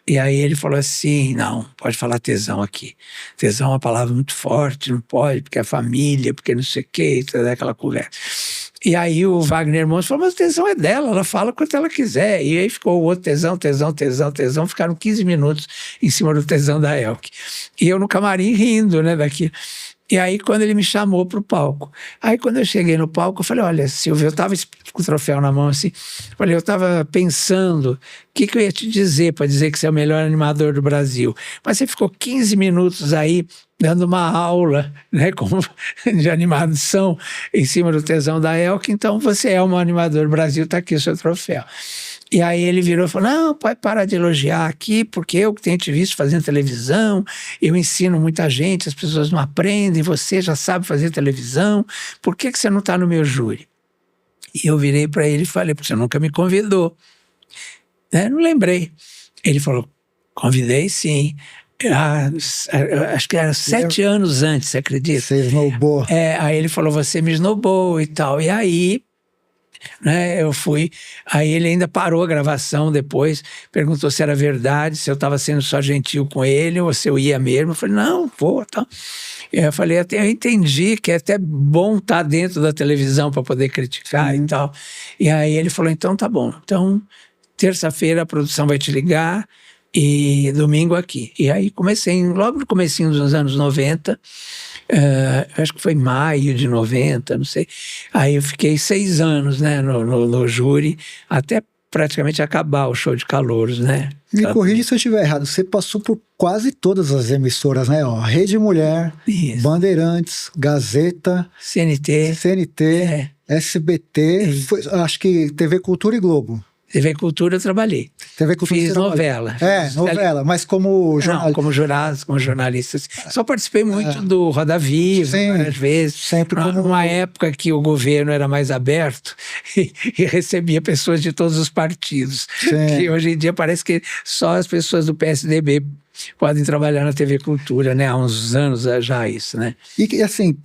E aí ele falou assim, não, pode falar tesão aqui. Tesão é uma palavra muito forte, não pode, porque é família, porque não sei o quê, toda aquela conversa. E aí o Wagner Montes falou, mas o tesão é dela, ela fala quanto ela quiser. E aí ficou o outro tesão, ficaram 15 minutos em cima do tesão da Elke. E eu no camarim rindo, né, daquilo. E aí quando ele me chamou para o palco, aí quando eu cheguei no palco, eu falei, olha, Silvio, eu estava com o troféu na mão assim, eu estava pensando o que eu ia te dizer para dizer que você é o melhor animador do Brasil. Mas você ficou 15 minutos aí dando uma aula, né, de animação em cima do tesão da Elke, então você é um animador do Brasil, está aqui o seu troféu. E aí ele virou e falou, não, pode parar de elogiar aqui, porque eu que tenho te visto fazendo televisão, eu ensino muita gente, as pessoas não aprendem, você já sabe fazer televisão, por que você não está no meu júri? E eu virei para ele e falei, porque você nunca me convidou. Não lembrei. Ele falou, convidei sim. Acho que era 7 anos antes, você acredita? Você esnobou. Aí ele falou, você me esnobou e tal. E aí, né, eu fui, aí ele ainda parou a gravação depois, perguntou se era verdade, se eu estava sendo só gentil com ele ou se eu ia mesmo. Eu falei, não, vou, tal. Eu falei, até eu entendi que é até bom estar dentro da televisão para poder criticar e tal. E aí ele falou, então tá bom, então terça-feira a produção vai te ligar e domingo aqui. E aí comecei, logo no comecinho dos anos 90, acho que foi maio de 90, não sei. Aí eu fiquei 6 anos, né, no júri, até praticamente acabar o show de calouros, né? Me corrija se eu estiver errado, você passou por quase todas as emissoras, né? Ó, Rede Mulher, Isso. Bandeirantes, Gazeta, CNT, SBT, acho que TV Cultura e Globo. TV Cultura eu trabalhei. TV Cultura Fiz novela. Novela, mas como jornalista. Não, como jornalista. Só participei muito do Roda Viva, várias vezes. Sempre como... Numa época que o governo era mais aberto e recebia pessoas de todos os partidos. Que hoje em dia parece que só as pessoas do PSDB podem trabalhar na TV Cultura, né? Há uns anos já isso, né? E assim,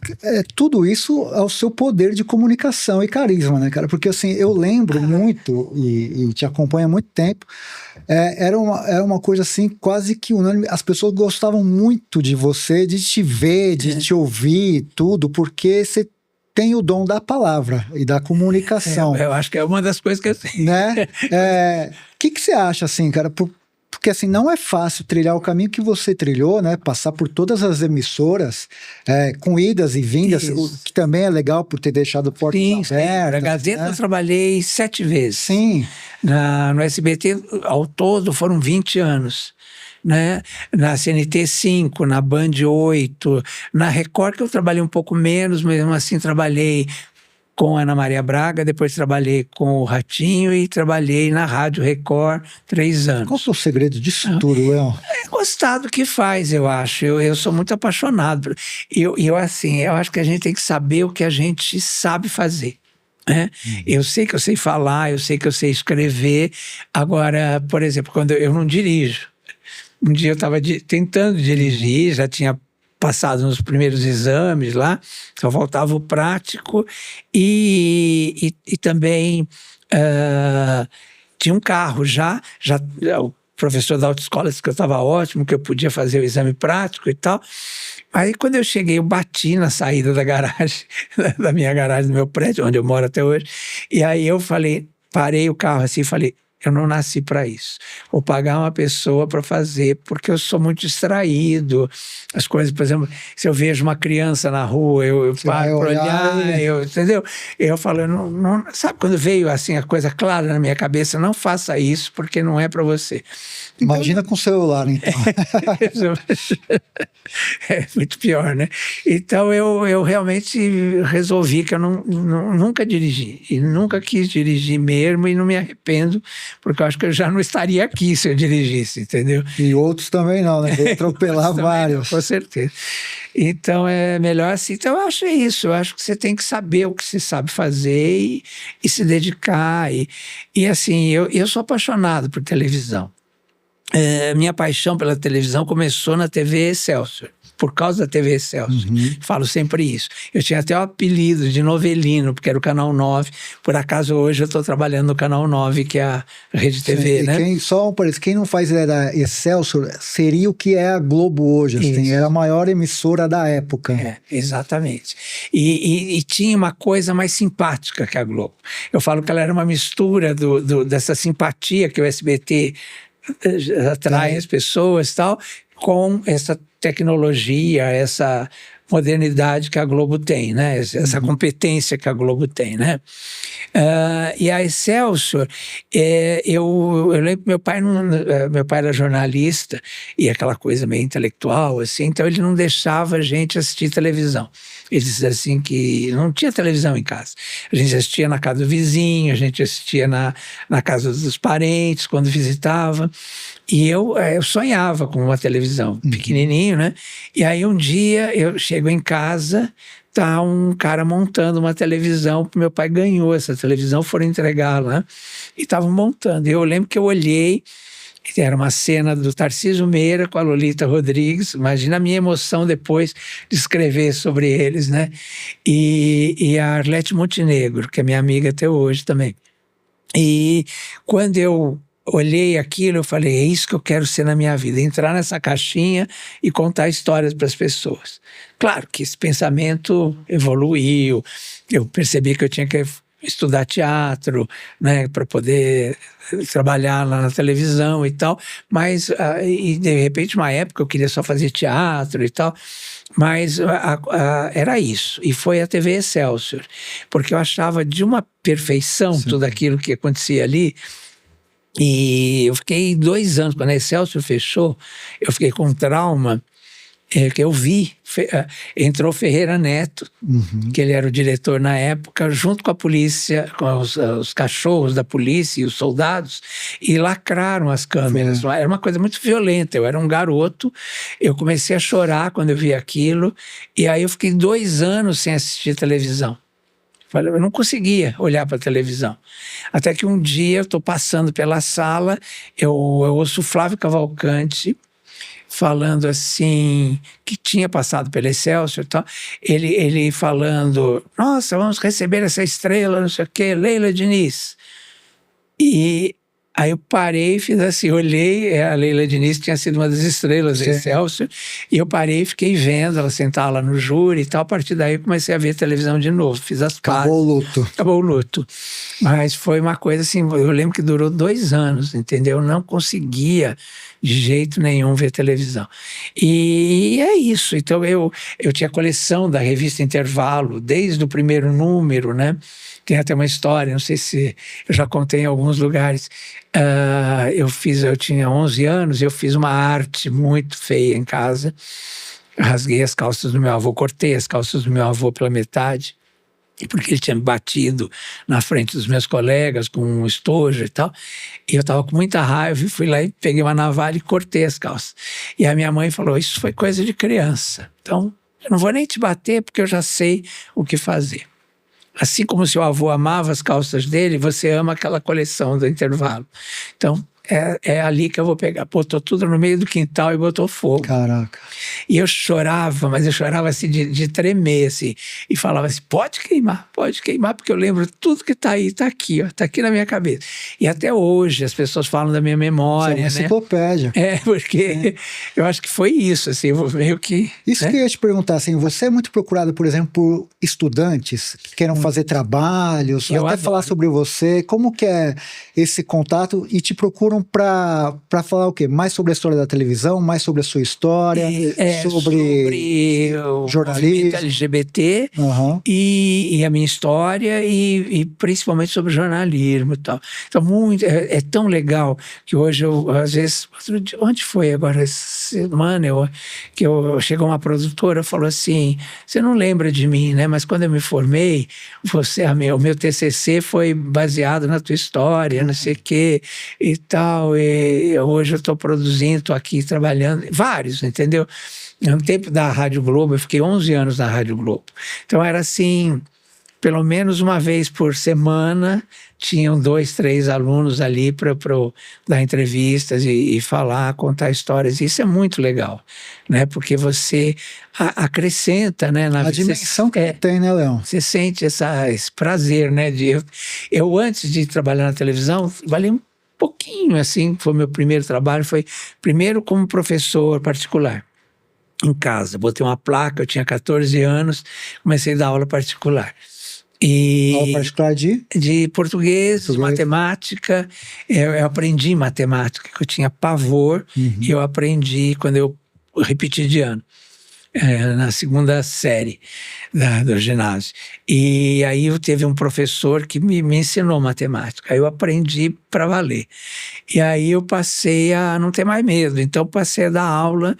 tudo isso ao seu poder de comunicação e carisma, né, cara? Porque assim, eu lembro muito, e te acompanho há muito tempo, era uma coisa assim, quase que unânime. As pessoas gostavam muito de você, de te ver, de te ouvir, tudo, porque você tem o dom da palavra e da comunicação. Eu acho que é uma das coisas que eu tenho. Né? O que você acha, assim, cara? Porque assim, não é fácil trilhar o caminho que você trilhou, né? Passar por todas as emissoras, com idas e vindas, o que também é legal por ter deixado portas abertas. Na Gazeta eu trabalhei 7 vezes. Sim. No SBT, ao todo, foram 20 anos. Né? Na CNT 5, na Band 8, na Record, que eu trabalhei um pouco menos, mas mesmo assim trabalhei com a Ana Maria Braga, depois trabalhei com o Ratinho e trabalhei na Rádio Record 3 anos. Qual é o segredo disso tudo, Léo? É gostar do que faz, eu acho. Eu sou muito apaixonado. Eu acho que a gente tem que saber o que a gente sabe fazer. Eu sei que eu sei falar, eu sei que eu sei escrever. Agora, por exemplo, quando eu não dirijo. Um dia eu estava tentando dirigir, já tinha passado nos primeiros exames lá, só faltava o prático e também tinha um carro já o professor da autoescola disse que eu estava ótimo, que eu podia fazer o exame prático e tal. Aí quando eu cheguei, eu bati na saída da garagem, da minha garagem, do meu prédio, onde eu moro até hoje, e aí eu falei, parei o carro assim e falei, eu não nasci para isso. Vou pagar uma pessoa para fazer, porque eu sou muito distraído. As coisas, por exemplo, se eu vejo uma criança na rua, eu paro para olhar, entendeu? Eu falo, não, sabe quando veio assim a coisa clara na minha cabeça? Não faça isso, porque não é para você. Imagina com o celular, então. É muito pior, né? Então eu realmente resolvi que eu nunca dirigi. E nunca quis dirigir mesmo e não me arrependo, porque eu acho que eu já não estaria aqui se eu dirigisse, entendeu? E outros também não, né? Vou atropelar vários. Com certeza. Então é melhor assim. Então eu acho isso. Eu acho que você tem que saber o que você sabe fazer e se dedicar. E assim, eu sou apaixonado por televisão. Minha paixão pela televisão começou na TV Excelsior, por causa da TV Excelsior. Falo sempre isso. Eu tinha até o apelido de novelino, porque era o Canal 9. Por acaso hoje eu estou trabalhando no Canal 9, que é a Rede TV, sim, né? Quem não faz ideia da Excelsior seria o que é a Globo hoje, assim, era a maior emissora da época. Exatamente. E tinha uma coisa mais simpática que a Globo. Eu falo que ela era uma mistura dessa simpatia que o SBT atrai as pessoas e tal, com essa tecnologia, essa modernidade que a Globo tem, né? Essa competência que a Globo tem, né? E a Excelsior, eu lembro que meu pai era jornalista e aquela coisa meio intelectual, assim, então ele não deixava a gente assistir televisão. Ele dizia assim que não tinha televisão em casa. A gente assistia na casa do vizinho, a gente assistia na casa dos parentes, quando visitava. E eu sonhava com uma televisão pequenininho, né? E aí um dia eu chego em casa, tá um cara montando uma televisão, meu pai ganhou essa televisão, foram entregar lá, e estavam montando. E eu lembro que eu olhei, era uma cena do Tarcísio Meira com a Lolita Rodrigues, imagina a minha emoção depois de escrever sobre eles, né? E a Arlete Montenegro, que é minha amiga até hoje também. E quando eu olhei aquilo, eu falei, é isso que eu quero ser na minha vida, entrar nessa caixinha e contar histórias para as pessoas. Claro que esse pensamento evoluiu, eu percebi que eu tinha que estudar teatro, né, para poder trabalhar lá na televisão e tal, mas e de repente uma época eu queria só fazer teatro e tal, mas era isso, e foi a TV Excelsior, porque eu achava de uma perfeição Sim. tudo aquilo que acontecia ali, e eu fiquei 2 anos, quando a Excelsior fechou, eu fiquei com um trauma, que eu vi, entrou Ferreira Neto, que ele era o diretor na época, junto com a polícia, com os cachorros da polícia e os soldados, e lacraram as câmeras. Era uma coisa muito violenta, eu era um garoto, eu comecei a chorar quando eu vi aquilo, e aí eu fiquei 2 anos sem assistir televisão. Eu não conseguia olhar para a televisão. Até que um dia eu estou passando pela sala, eu ouço o Flávio Cavalcante falando assim, que tinha passado pela Excelsior e tal, ele falando, nossa, vamos receber essa estrela, não sei o quê, Leila Diniz. E aí eu parei e fiz assim, olhei, a Leila Diniz tinha sido uma das estrelas da Excelsior, e eu parei e fiquei vendo ela sentar lá no júri e tal, a partir daí eu comecei a ver televisão de novo, fiz as pazes. Acabou o luto. Acabou o luto. Mas foi uma coisa assim, eu lembro que durou 2 anos, entendeu? Eu não conseguia de jeito nenhum ver televisão. E é isso, então eu tinha coleção da revista Intervalo, desde o primeiro número, né? Tem até uma história, não sei se eu já contei em alguns lugares. Eu tinha 11 anos, eu fiz uma arte muito feia em casa, rasguei as calças do meu avô, cortei as calças do meu avô pela metade, porque ele tinha me batido na frente dos meus colegas com um estojo e tal, e eu estava com muita raiva e fui lá e peguei uma navalha e cortei as calças. E a minha mãe falou, isso foi coisa de criança, então eu não vou nem te bater porque eu já sei o que fazer. Assim como seu avô amava as calças dele, você ama aquela coleção do Intervalo. Então, é ali que eu vou pegar. Botou tudo no meio do quintal e botou fogo. Caraca. E eu chorava, mas eu chorava assim de tremer, assim. E falava assim, pode queimar, porque eu lembro tudo que tá aí, tá aqui, ó, tá aqui na minha cabeça. E até hoje as pessoas falam da minha memória, Isso é uma né? enciclopédia. Porque eu acho que foi isso, assim, meio que... Isso que eu ia te perguntar, assim, você é muito procurado, por exemplo, por estudantes que queiram fazer trabalhos, Eu até adoro. falar sobre você, como que é esse contato, e te procuram para falar o quê? Mais sobre a história da televisão, mais sobre a sua história, sobre o jornalismo. movimento LGBT e a minha história e principalmente sobre jornalismo e tal. Então, é tão legal que hoje eu, às vezes, onde foi agora essa semana, chegou uma produtora e falou assim, você não lembra de mim, né? Mas quando eu me formei, o meu TCC foi baseado na tua história, não sei o quê e tal, e hoje eu estou produzindo, estou aqui trabalhando, vários, entendeu? No tempo da Rádio Globo, eu fiquei 11 anos na Rádio Globo. Então era assim, pelo menos uma vez por semana, tinham 2, 3 alunos ali para dar entrevistas e falar, contar histórias. Isso é muito legal, né? Porque você acrescenta, né? A dimensão que tem, né, Leão? Você sente esse prazer, né? Eu, antes de trabalhar na televisão, trabalhei um pouquinho, assim, foi meu primeiro trabalho, foi primeiro como professor particular. Em casa, botei uma placa, eu tinha 14 anos, comecei a dar aula particular. Aula particular de português, matemática. Eu aprendi matemática, que eu tinha pavor, e eu aprendi quando eu repeti de ano, na 2ª série do ginásio. E aí eu teve um professor que me ensinou matemática, aí eu aprendi para valer. E aí eu passei a não ter mais medo, então passei a dar aula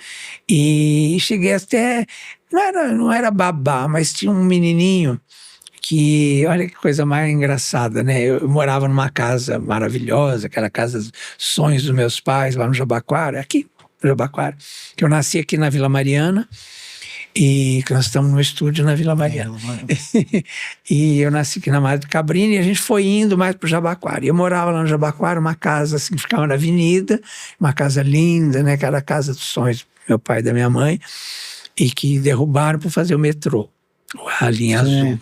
e cheguei até, não era babá, mas tinha um menininho que, olha que coisa mais engraçada, né? Eu morava numa casa maravilhosa, aquela casa dos sonhos dos meus pais, lá no Jabaquara, aqui no Jabaquara, que eu nasci aqui na Vila Mariana, e que nós estamos no estúdio na Vila Mariana. E eu nasci aqui na Madre Cabrini, e a gente foi indo mais para o Jabaquara. E eu morava lá no Jabaquara, uma casa assim, que ficava na avenida, uma casa linda, né? Que era a casa dos sonhos do meu pai e da minha mãe, e que derrubaram para fazer o metrô, a linha azul.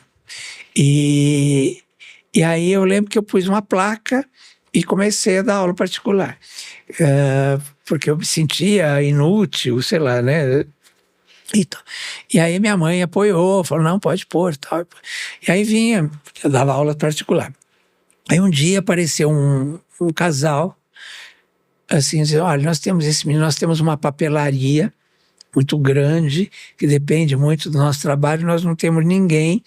E aí eu lembro que eu pus uma placa e comecei a dar aula particular. Porque eu me sentia inútil, sei lá, né? Então, e aí minha mãe apoiou, falou, não, pode pôr, tal. E aí vinha, eu dava aula particular. Aí um dia apareceu um casal, assim, dizendo, olha, nós temos esse menino, nós temos uma papelaria muito grande, que depende muito do nosso trabalho, nós não temos ninguém,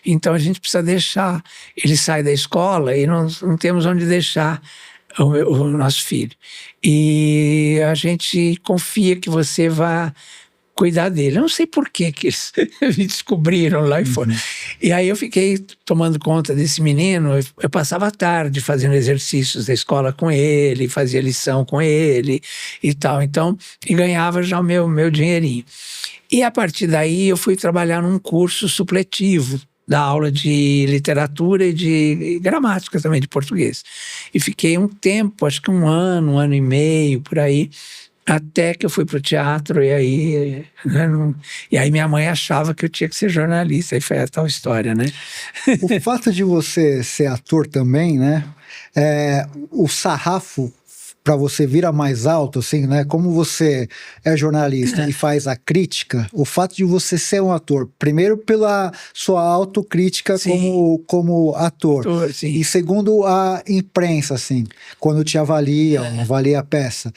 então a gente precisa deixar. Ele sai da escola e nós não temos onde deixar o nosso filho. E a gente confia que você vai cuidar dele. Eu não sei por que eles me descobriram lá e foram. E aí eu fiquei tomando conta desse menino, eu passava a tarde fazendo exercícios da escola com ele, fazia lição com ele e tal, então, e ganhava já o meu dinheirinho. E a partir daí eu fui trabalhar num curso supletivo da aula de literatura e de gramática também, de português. E fiquei um tempo, acho que um ano e meio, por aí, até que eu fui para o teatro e aí, né, e aí minha mãe achava que eu tinha que ser jornalista, aí foi a tal história, né? O fato de você ser ator também, né? O sarrafo para você vira mais alto, assim, né? Como você é jornalista e faz a crítica, o fato de você ser um ator, primeiro pela sua autocrítica como ator, e segundo a imprensa, assim, quando te avalia a peça,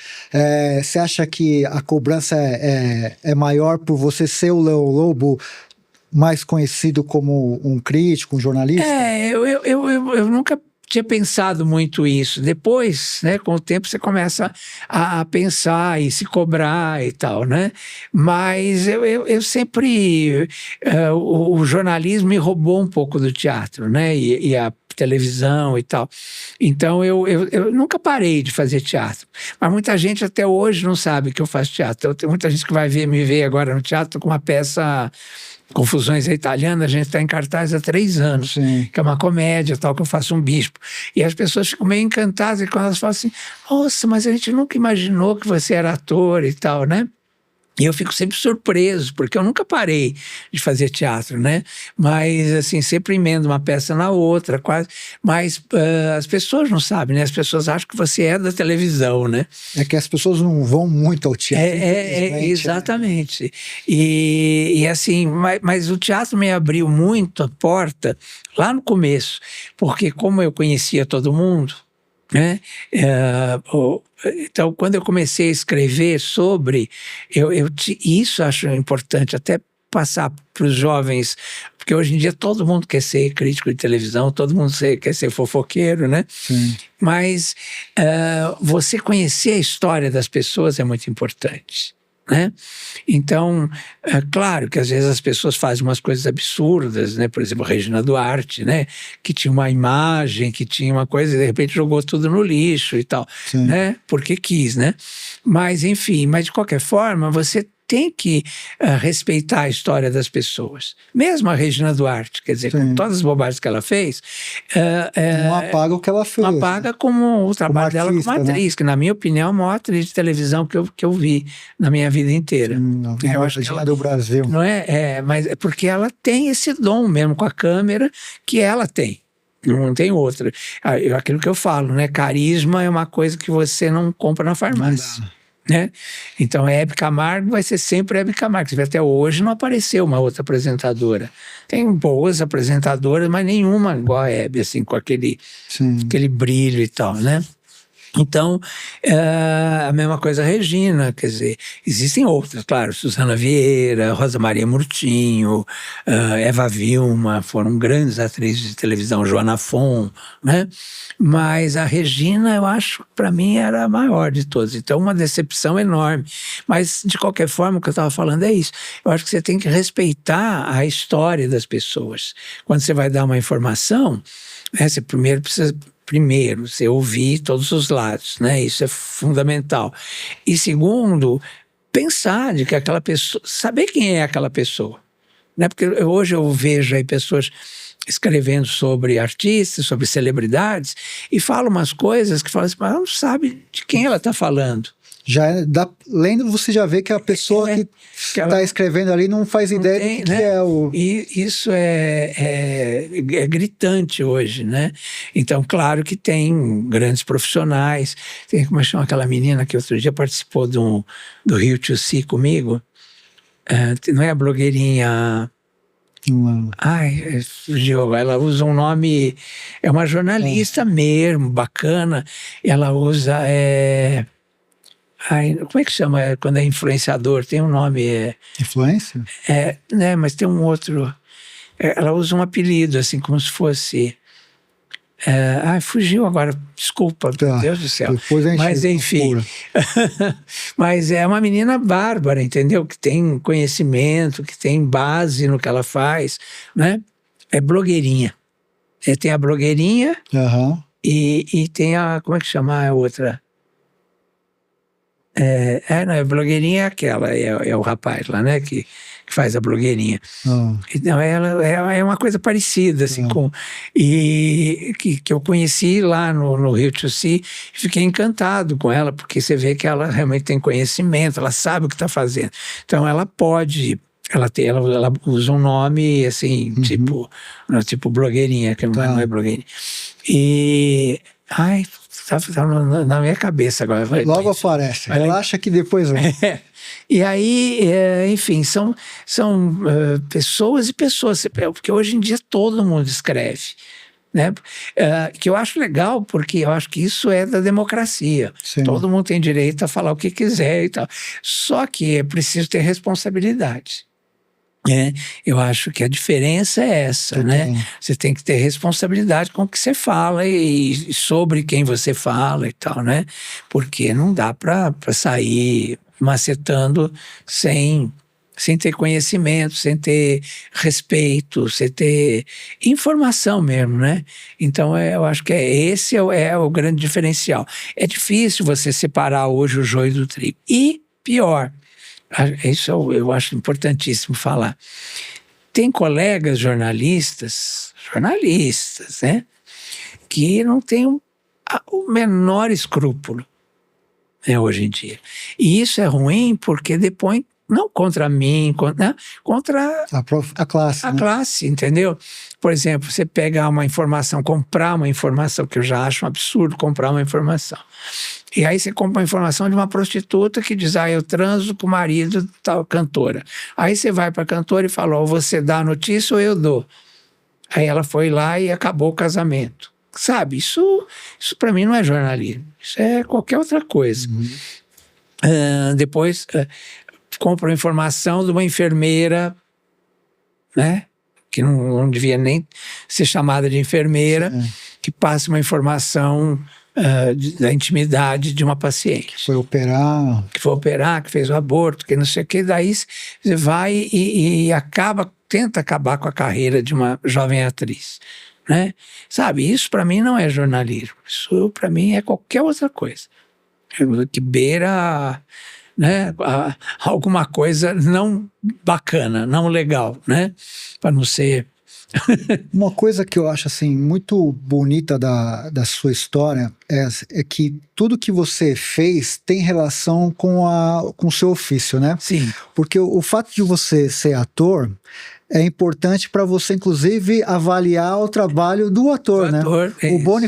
você acha que a cobrança é maior por você ser o Leão Lobo, mais conhecido como um crítico, um jornalista? Eu nunca tinha pensado muito isso. Depois, né, com o tempo, você começa a pensar e se cobrar e tal, né? Mas eu sempre... o jornalismo me roubou um pouco do teatro, né? E a televisão e tal. Então, eu nunca parei de fazer teatro. Mas muita gente até hoje não sabe que eu faço teatro. Tem muita gente que vai me ver agora no teatro com uma peça... Confusões à Italiana, a gente está em cartaz há 3 anos, que é uma comédia, tal, que eu faço um bispo. E as pessoas ficam meio encantadas e quando elas falam assim, nossa, mas a gente nunca imaginou que você era ator e tal, né? E eu fico sempre surpreso, porque eu nunca parei de fazer teatro, né? Mas, assim, sempre emendo uma peça na outra, quase. Mas as pessoas não sabem, né? As pessoas acham que você é da televisão, né? É que as pessoas não vão muito ao teatro. Exatamente. Né? E assim, mas o teatro me abriu muito a porta lá no começo, porque como eu conhecia todo mundo, né? Então, quando eu comecei a escrever sobre, isso acho importante até passar para os jovens, porque hoje em dia todo mundo quer ser crítico de televisão, todo mundo quer ser fofoqueiro, né? Sim. Mas você conhecer a história das pessoas é muito importante. Né? Então, é claro que às vezes as pessoas fazem umas coisas absurdas, né? Por exemplo, a Regina Duarte, né? Que tinha uma imagem, que tinha uma coisa e de repente jogou tudo no lixo e tal, né? Porque quis, né? Mas enfim, mas de qualquer forma você tem que respeitar a história das pessoas. Mesmo a Regina Duarte, quer dizer, com todas as bobagens que ela fez... não apaga o que ela fez. Não apaga como o trabalho dela como atriz, né? Que na minha opinião é a maior atriz de televisão que eu vi na minha vida inteira. Eu acho que ela do Brasil. Não é? Mas é porque ela tem esse dom mesmo com a câmera que ela tem. Não tem outra. Aquilo que eu falo, né? Carisma é uma coisa que você não compra na farmácia. Né? Então, a Hebe Camargo vai ser sempre Hebe Camargo. Até hoje não apareceu uma outra apresentadora. Tem boas apresentadoras, mas nenhuma igual a Hebe, assim, com aquele brilho e tal, né? Então, a mesma coisa a Regina, quer dizer, existem outras, claro, Susana Vieira, Rosa Maria Murtinho, Eva Vilma, foram grandes atrizes de televisão, Joana Fon, né? Mas a Regina, eu acho, para mim, era a maior de todas. Então, uma decepção enorme. Mas, de qualquer forma, o que eu estava falando é isso. Eu acho que você tem que respeitar a história das pessoas. Quando você vai dar uma informação, né, você primeiro precisa... você ouvir todos os lados, né? Isso é fundamental. E segundo, pensar de que aquela pessoa, saber quem é aquela pessoa, né? Porque hoje eu vejo aí pessoas escrevendo sobre artistas, sobre celebridades, e falam umas coisas que falam assim, mas ela não sabe de quem ela está falando. Lendo, você já vê que a pessoa que está escrevendo ali não faz ideia do que é o... E isso é gritante hoje, né? Então, claro que tem grandes profissionais. Tem, como chama aquela menina que outro dia participou do Rio to See comigo? não é a blogueirinha... Ai, fugiu. Ela usa um nome... É uma jornalista mesmo, bacana. Ela usa... Ai, como é que chama quando é influenciador? Tem um nome... Influência? Né, mas tem um outro... ela usa um apelido, assim, como se fosse... fugiu agora, desculpa, meu Deus do céu. Depois a gente mas enfim, mas é uma menina bárbara, entendeu? Que tem conhecimento, que tem base no que ela faz, né? É blogueirinha. Tem a blogueirinha e tem a, como é que chama a outra? Não, a blogueirinha é aquela, é o rapaz lá, né? Que faz a blogueirinha. Então, ela é uma coisa parecida, assim, e que eu conheci lá no Rio to See, e fiquei encantado com ela, porque você vê que ela realmente tem conhecimento, ela sabe o que está fazendo. Então, ela pode... Ela usa um nome, assim, tipo blogueirinha, que não é blogueirinha. E... Ai, tá na minha cabeça agora. Logo aparece. Relaxa que depois vem. E aí, enfim, são pessoas e pessoas, porque hoje em dia todo mundo escreve, né? Que eu acho legal, porque eu acho que isso é da democracia. Sim. Todo mundo tem direito a falar o que quiser e tal. Só que é preciso ter responsabilidade. Eu acho que a diferença é essa, né? Você tem que ter responsabilidade com o que você fala e sobre quem você fala e tal, né? Porque não dá para sair macetando sem ter conhecimento, sem ter respeito, sem ter informação mesmo, né? Então, eu acho que esse é o grande diferencial. É difícil você separar hoje o joio do trigo. E, pior, isso eu acho importantíssimo falar. Tem colegas jornalistas, né, que não têm o menor escrúpulo, né, hoje em dia. E isso é ruim porque depõe não contra mim, contra a classe. A classe, entendeu? Por exemplo, você pegar uma informação, comprar uma informação, que eu já acho um absurdo comprar uma informação. E aí você compra uma informação de uma prostituta que diz, eu transo com o marido tal cantora. Aí você vai para a cantora e fala, ou você dá a notícia ou eu dou. Aí ela foi lá e acabou o casamento. Sabe, isso para mim não é jornalismo, isso é qualquer outra coisa. Depois compra uma informação de uma enfermeira, né, que não devia nem ser chamada de enfermeira, que passa uma informação da intimidade de uma paciente. Que foi operar, que fez o aborto, que não sei o que, daí você vai e tenta acabar com a carreira de uma jovem atriz, né? Sabe, isso para mim não é jornalismo, isso para mim é qualquer outra coisa, que beira, né, alguma coisa não bacana, não legal, né? Para não ser... Uma coisa que eu acho assim muito bonita da sua história é que tudo que você fez tem relação com o seu ofício, né? Sim. Porque o fato de você ser ator é importante para você, inclusive, avaliar o trabalho do ator, né? O Boni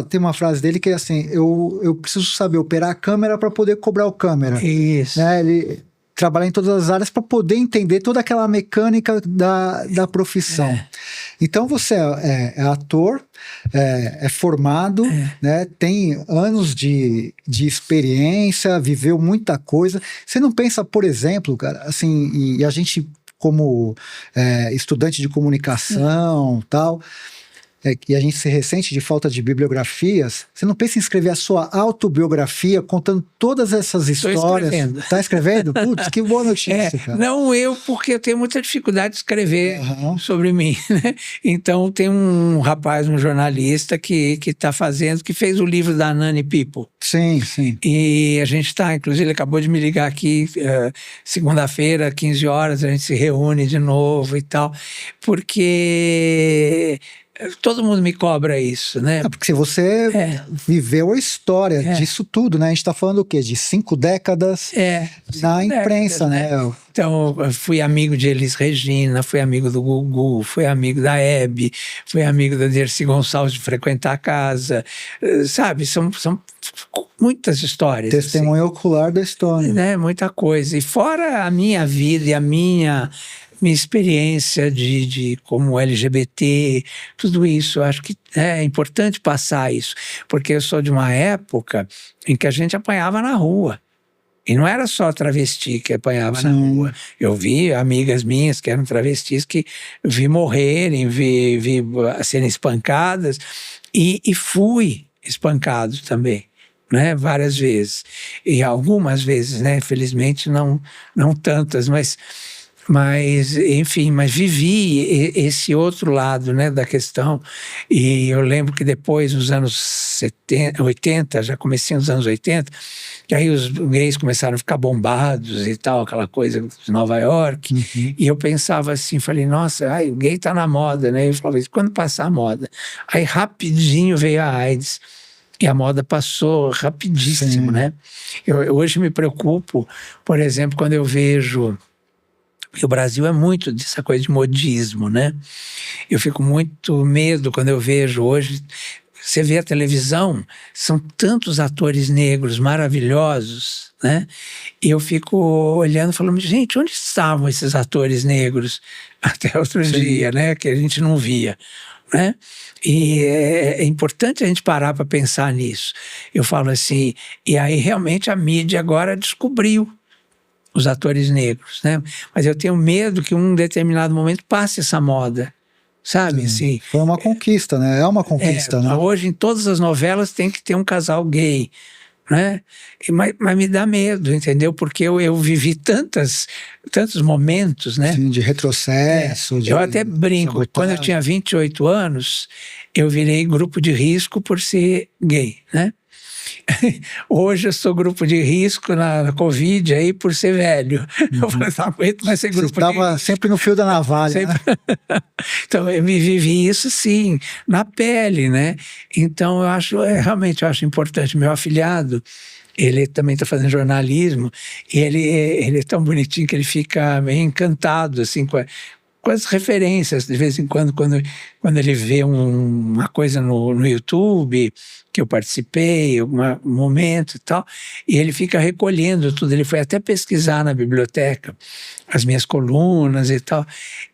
tem uma frase dele que é assim, eu preciso saber operar a câmera para poder cobrar o câmera. Isso. Né? Ele trabalhar em todas as áreas para poder entender toda aquela mecânica da profissão. Então você é ator, é formado, né, tem anos de experiência, viveu muita coisa. Você não pensa, por exemplo, cara, assim, e a gente como estudante de comunicação tal, e a gente se ressente de falta de bibliografias, você não pensa em escrever a sua autobiografia contando todas essas histórias? Está escrevendo? Putz, que boa notícia, cara. Não eu, porque eu tenho muita dificuldade de escrever sobre mim, né? Então tem um rapaz, um jornalista que está fazendo, que fez o livro da Nani People. Sim, sim. E a gente está, inclusive ele acabou de me ligar aqui, segunda-feira, 15 horas, a gente se reúne de novo e tal, porque... todo mundo me cobra isso, né? Porque se você viveu a história disso tudo, né? A gente está falando o quê? De 5 décadas na imprensa, né? Então, eu fui amigo de Elis Regina, fui amigo do Gugu, fui amigo da Hebe, fui amigo da Dercy Gonçalves de frequentar a casa, sabe? São muitas histórias. Testemunho ocular da história. Né? Muita coisa. E fora a minha vida e a minha experiência de como LGBT, tudo isso, eu acho que é importante passar isso, porque eu sou de uma época em que a gente apanhava na rua. E não era só travesti que apanhava na rua. Eu vi amigas minhas que eram travestis que vi morrerem, vi serem espancadas, e fui espancado também, né, várias vezes. E algumas vezes, né, felizmente não tantas, mas enfim, mas vivi esse outro lado, né, da questão. E eu lembro que depois, nos anos 80, já comecei nos anos 80, que aí os gays começaram a ficar bombados e tal, aquela coisa de Nova York. E eu pensava assim, falei, nossa, o gay tá na moda, né? Eu falava isso, quando passar a moda? Aí rapidinho veio a AIDS. E a moda passou rapidíssimo, né? Eu hoje me preocupo, por exemplo, quando eu vejo... O Brasil é muito dessa coisa de modismo, né? Eu fico muito medo quando eu vejo hoje... Você vê a televisão, são tantos atores negros maravilhosos, né? E eu fico olhando e falando, gente, onde estavam esses atores negros até outro dia, né? Que a gente não via, né? E é importante a gente parar para pensar nisso. Eu falo assim, e aí realmente a mídia agora descobriu os atores negros, né? Mas eu tenho medo que em um determinado momento passe essa moda, sabe? Assim, foi uma conquista, né? É uma conquista, né? Hoje em todas as novelas tem que ter um casal gay, né? Mas me dá medo, entendeu? Porque eu vivi tantos momentos, né? Sim, de retrocesso. Eu até brinco, sabotagem. Quando eu tinha 28 anos, eu virei grupo de risco por ser gay, né? Hoje eu sou grupo de risco na Covid aí por ser velho. Eu falei, não aguento mais ser grupo de risco. Você estava sempre no fio da navalha, sempre... né? Então eu me vivi isso sim, na pele, né? Então eu acho, realmente eu acho importante. Meu afilhado, ele também está fazendo jornalismo, e ele é tão bonitinho que ele fica meio encantado assim, com as referências, de vez em quando ele vê uma coisa no YouTube que eu participei, algum momento e tal, e ele fica recolhendo tudo. Ele foi até pesquisar na biblioteca as minhas colunas e tal,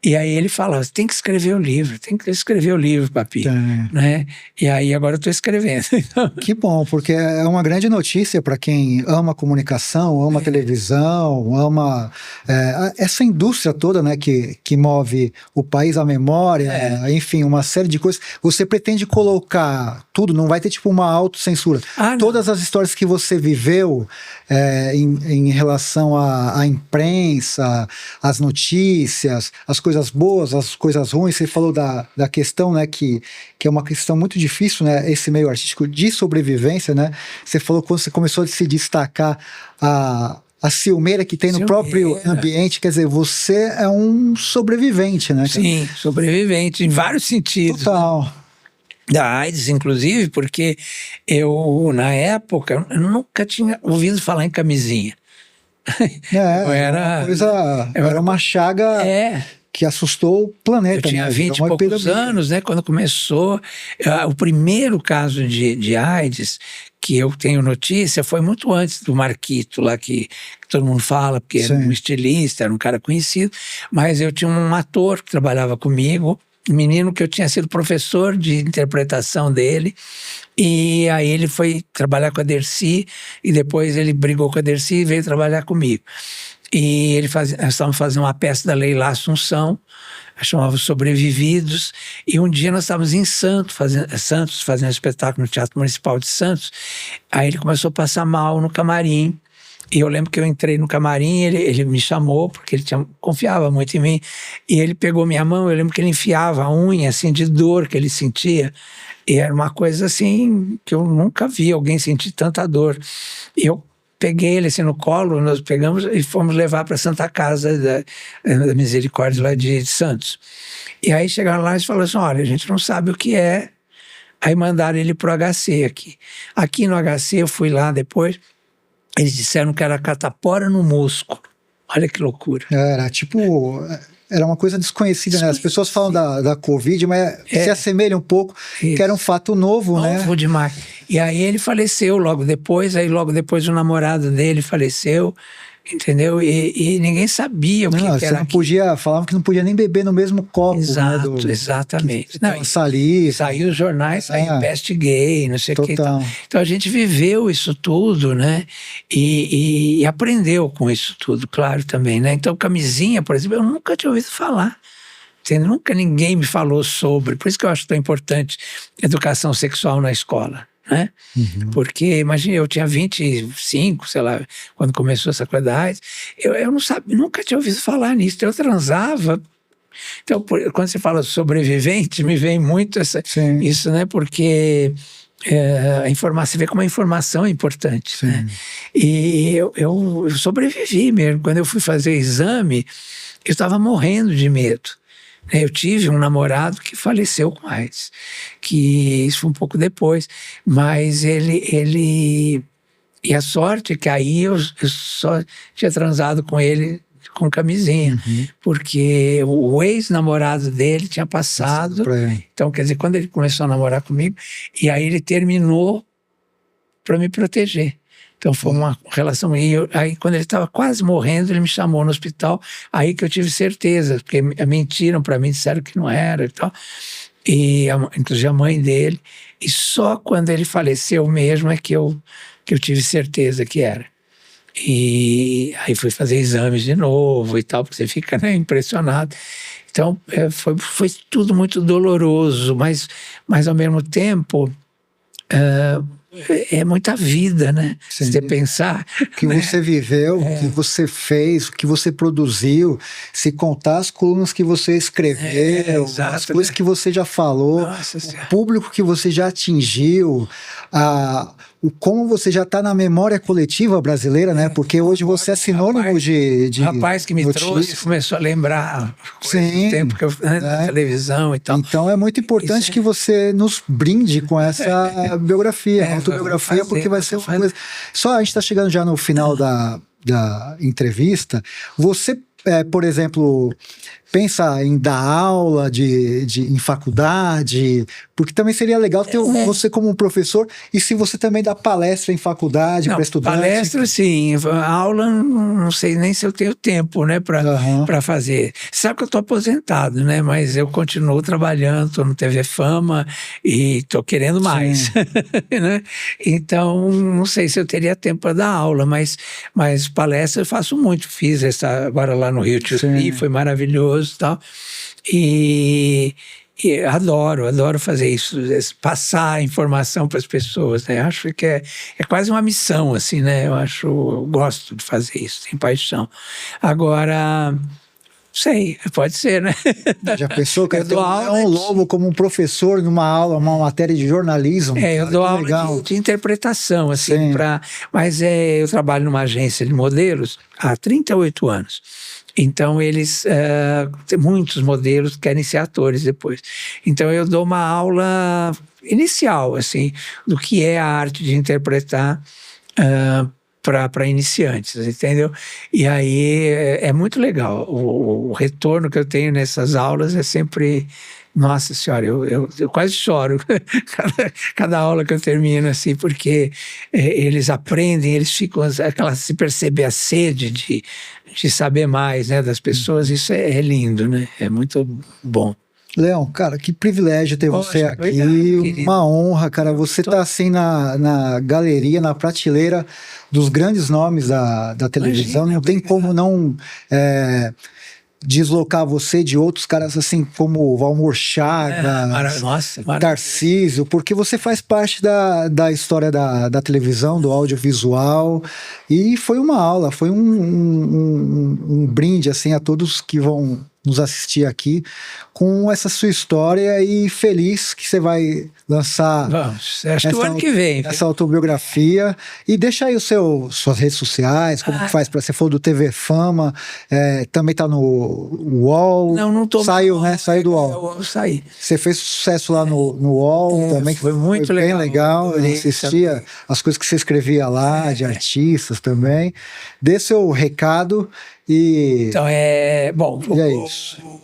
e aí ele fala, tem que escrever o livro, papi, né? E aí agora eu estou escrevendo. Que bom, porque é uma grande notícia para quem ama comunicação, ama televisão, ama essa indústria toda, né, que move o país, a memória, enfim, uma série de coisas. Você pretende colocar tudo, não vai ter tipo uma autocensura. Todas as histórias que você viveu em relação à imprensa, às notícias, as coisas boas, as coisas ruins, você falou da questão, né, que é uma questão muito difícil, né, esse meio artístico de sobrevivência, né? Você falou quando você começou a se destacar a ciumeira que tem no próprio ambiente, quer dizer, você é um sobrevivente, né? Sim, sobrevivente, em vários sentidos. Total. Né? Da AIDS, inclusive, porque eu, na época, eu nunca tinha ouvido falar em camisinha. Era uma chaga que assustou o planeta. Eu tinha 20 e poucos anos, né, quando começou. O primeiro caso de AIDS que eu tenho notícia foi muito antes do Marquito, lá que todo mundo fala, porque era um estilista, era um cara conhecido, mas eu tinha um ator que trabalhava comigo, um menino que eu tinha sido professor de interpretação dele, e aí ele foi trabalhar com a Dercy, e depois ele brigou com a Dercy e veio trabalhar comigo. E nós estávamos fazendo uma peça da Leila Assunção, chamava Sobrevividos, e um dia nós estávamos em Santos fazendo um espetáculo no Teatro Municipal de Santos. Aí ele começou a passar mal no camarim, e eu lembro que eu entrei no camarim, ele me chamou, porque ele confiava muito em mim, e ele pegou minha mão, eu lembro que ele enfiava a unha, assim, de dor que ele sentia, e era uma coisa assim, que eu nunca vi alguém sentir tanta dor. E eu peguei ele assim no colo, nós pegamos e fomos levar para a Santa Casa da Misericórdia lá de Santos. E aí chegaram lá e falaram assim, olha, a gente não sabe o que é. Aí mandaram ele pro HC aqui. Aqui no HC, eu fui lá depois, eles disseram que era catapora no músculo. Olha que loucura. Era tipo... Era uma coisa desconhecida, né? As pessoas falam da Covid, mas se assemelha um pouco, que era um fato novo, né? Novo demais. E aí ele faleceu logo depois, aí logo depois o namorado dele faleceu, entendeu? E ninguém sabia o que Você era não podia, falavam que não podia nem beber no mesmo copo, exato, né? Exatamente. Não, saliva. Saiu os jornais, saiu peste gay, não sei o que. Então a gente viveu isso tudo, né? E aprendeu com isso tudo, claro, também, né? Então camisinha, por exemplo, eu nunca tinha ouvido falar. Entendeu? Nunca ninguém me falou sobre. Por isso que eu acho tão importante educação sexual na escola. Né? Uhum. Porque, imagina, eu tinha 25, sei lá, quando começou essa coisa da AIDS, eu não sabia, nunca tinha ouvido falar nisso, eu transava. Então, quando você fala sobrevivente, me vem muito isso, né? Porque a informação, você vê como a informação é importante. Né? E eu sobrevivi mesmo. Quando eu fui fazer exame, eu estava morrendo de medo. Eu tive um namorado que faleceu com AIDS, que isso foi um pouco depois, mas ele e a sorte é que aí eu só tinha transado com ele com camisinha, porque o ex-namorado dele tinha passado, então quer dizer, quando ele começou a namorar comigo, e aí ele terminou para me proteger. Então foi uma relação. E aí, quando ele estava quase morrendo, ele me chamou no hospital. Aí que eu tive certeza, porque mentiram para mim, disseram que não era e tal. E inclusive a mãe dele. E só quando ele faleceu mesmo é que eu tive certeza que era. E aí fui fazer exames de novo e tal, porque você fica, né, impressionado. Então foi tudo muito doloroso, mas ao mesmo tempo. É muita vida, né? Sim. Se você pensar. O que você viveu, o que você fez, o que você produziu, se contar as colunas que você escreveu, as coisas que você já falou, o público que você já atingiu, o como você já está na memória coletiva brasileira, né? Porque hoje você é sinônimo de o rapaz que me trouxe começou a lembrar do tempo que eu na televisão e tal. Então é muito importante que você nos brinde com essa biografia, autobiografia, porque vai ser uma coisa... Só a gente está chegando já no final da entrevista. Você, por exemplo, pensa em dar aula em faculdade, porque também seria legal ter você como um professor, e se você também dá palestra em faculdade para estudantes. Palestra, sim. Aula, não sei nem se eu tenho tempo, né, para fazer. Sabe que eu estou aposentado, né, mas eu continuo trabalhando, estou no TV Fama e estou querendo mais. Né? Então, não sei se eu teria tempo para dar aula, mas palestra eu faço muito. Fiz essa agora lá no Rio de Janeiro, foi maravilhoso e tal. E adoro fazer isso, passar informação para as pessoas, né? Acho que é quase uma missão, assim, né? Eu gosto de fazer isso, tenho paixão. Agora, sei, pode ser, né? Já pensou que eu dou aula Lobo como um professor numa aula, uma matéria de jornalismo? Eu dou aula de interpretação, assim, mas eu trabalho numa agência de modelos há 38 anos. Então, tem muitos modelos que querem ser atores depois. Então, eu dou uma aula inicial, assim, do que é a arte de interpretar para iniciantes, entendeu? E aí é muito legal. O retorno que eu tenho nessas aulas é sempre... Nossa Senhora, eu quase choro cada aula que eu termino, assim, porque eles aprendem, eles ficam, se perceber a sede de saber mais, né, das pessoas, isso é lindo, né? É muito bom. Leão, cara, que privilégio ter você aqui, obrigado, uma honra, cara, você tá assim na galeria, na prateleira dos grandes nomes da televisão, não tem como não deslocar você de outros caras assim como Valmor Chagas, Tarcísio, porque você faz parte da história da televisão, do audiovisual, e foi uma aula, foi um brinde assim a todos que vão nos assistir aqui com essa sua história e feliz que você vai lançar. Vamos, acho que o ano que vem. Essa autobiografia. E deixa aí suas redes sociais, como que faz para você falou do TV Fama, também tá no UOL. Não tô. Saiu, né? Saiu do UOL. Saí. Você fez sucesso lá no UOL também, que foi muito bem legal. Eu assistia as coisas que você escrevia lá, de artistas também. Dê seu recado e... Então, bom,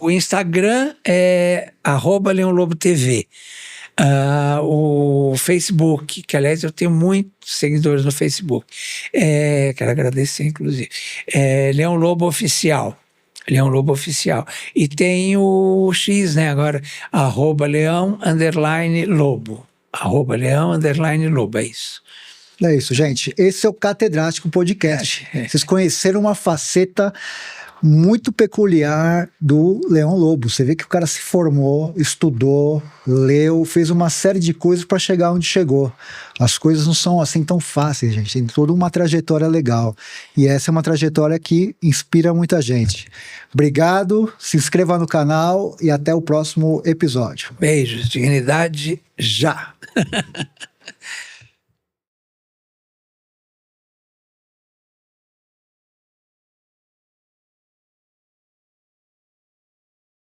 o Instagram é @LeonLoboTV. O Facebook, que aliás eu tenho muitos seguidores no Facebook, quero agradecer inclusive, Leão Lobo Oficial. Leão Lobo Oficial. E tem o X, né, agora, @Leão_Lobo. @Leão_Lobo, é isso. É isso, gente. Esse é o Catedrático Podcast. Vocês conheceram uma faceta muito peculiar do Leão Lobo. Você vê que o cara se formou, estudou, leu, fez uma série de coisas para chegar onde chegou. As coisas não são assim tão fáceis, gente. Tem toda uma trajetória legal. E essa é uma trajetória que inspira muita gente. Obrigado, se inscreva no canal e até o próximo episódio. Beijos, dignidade já.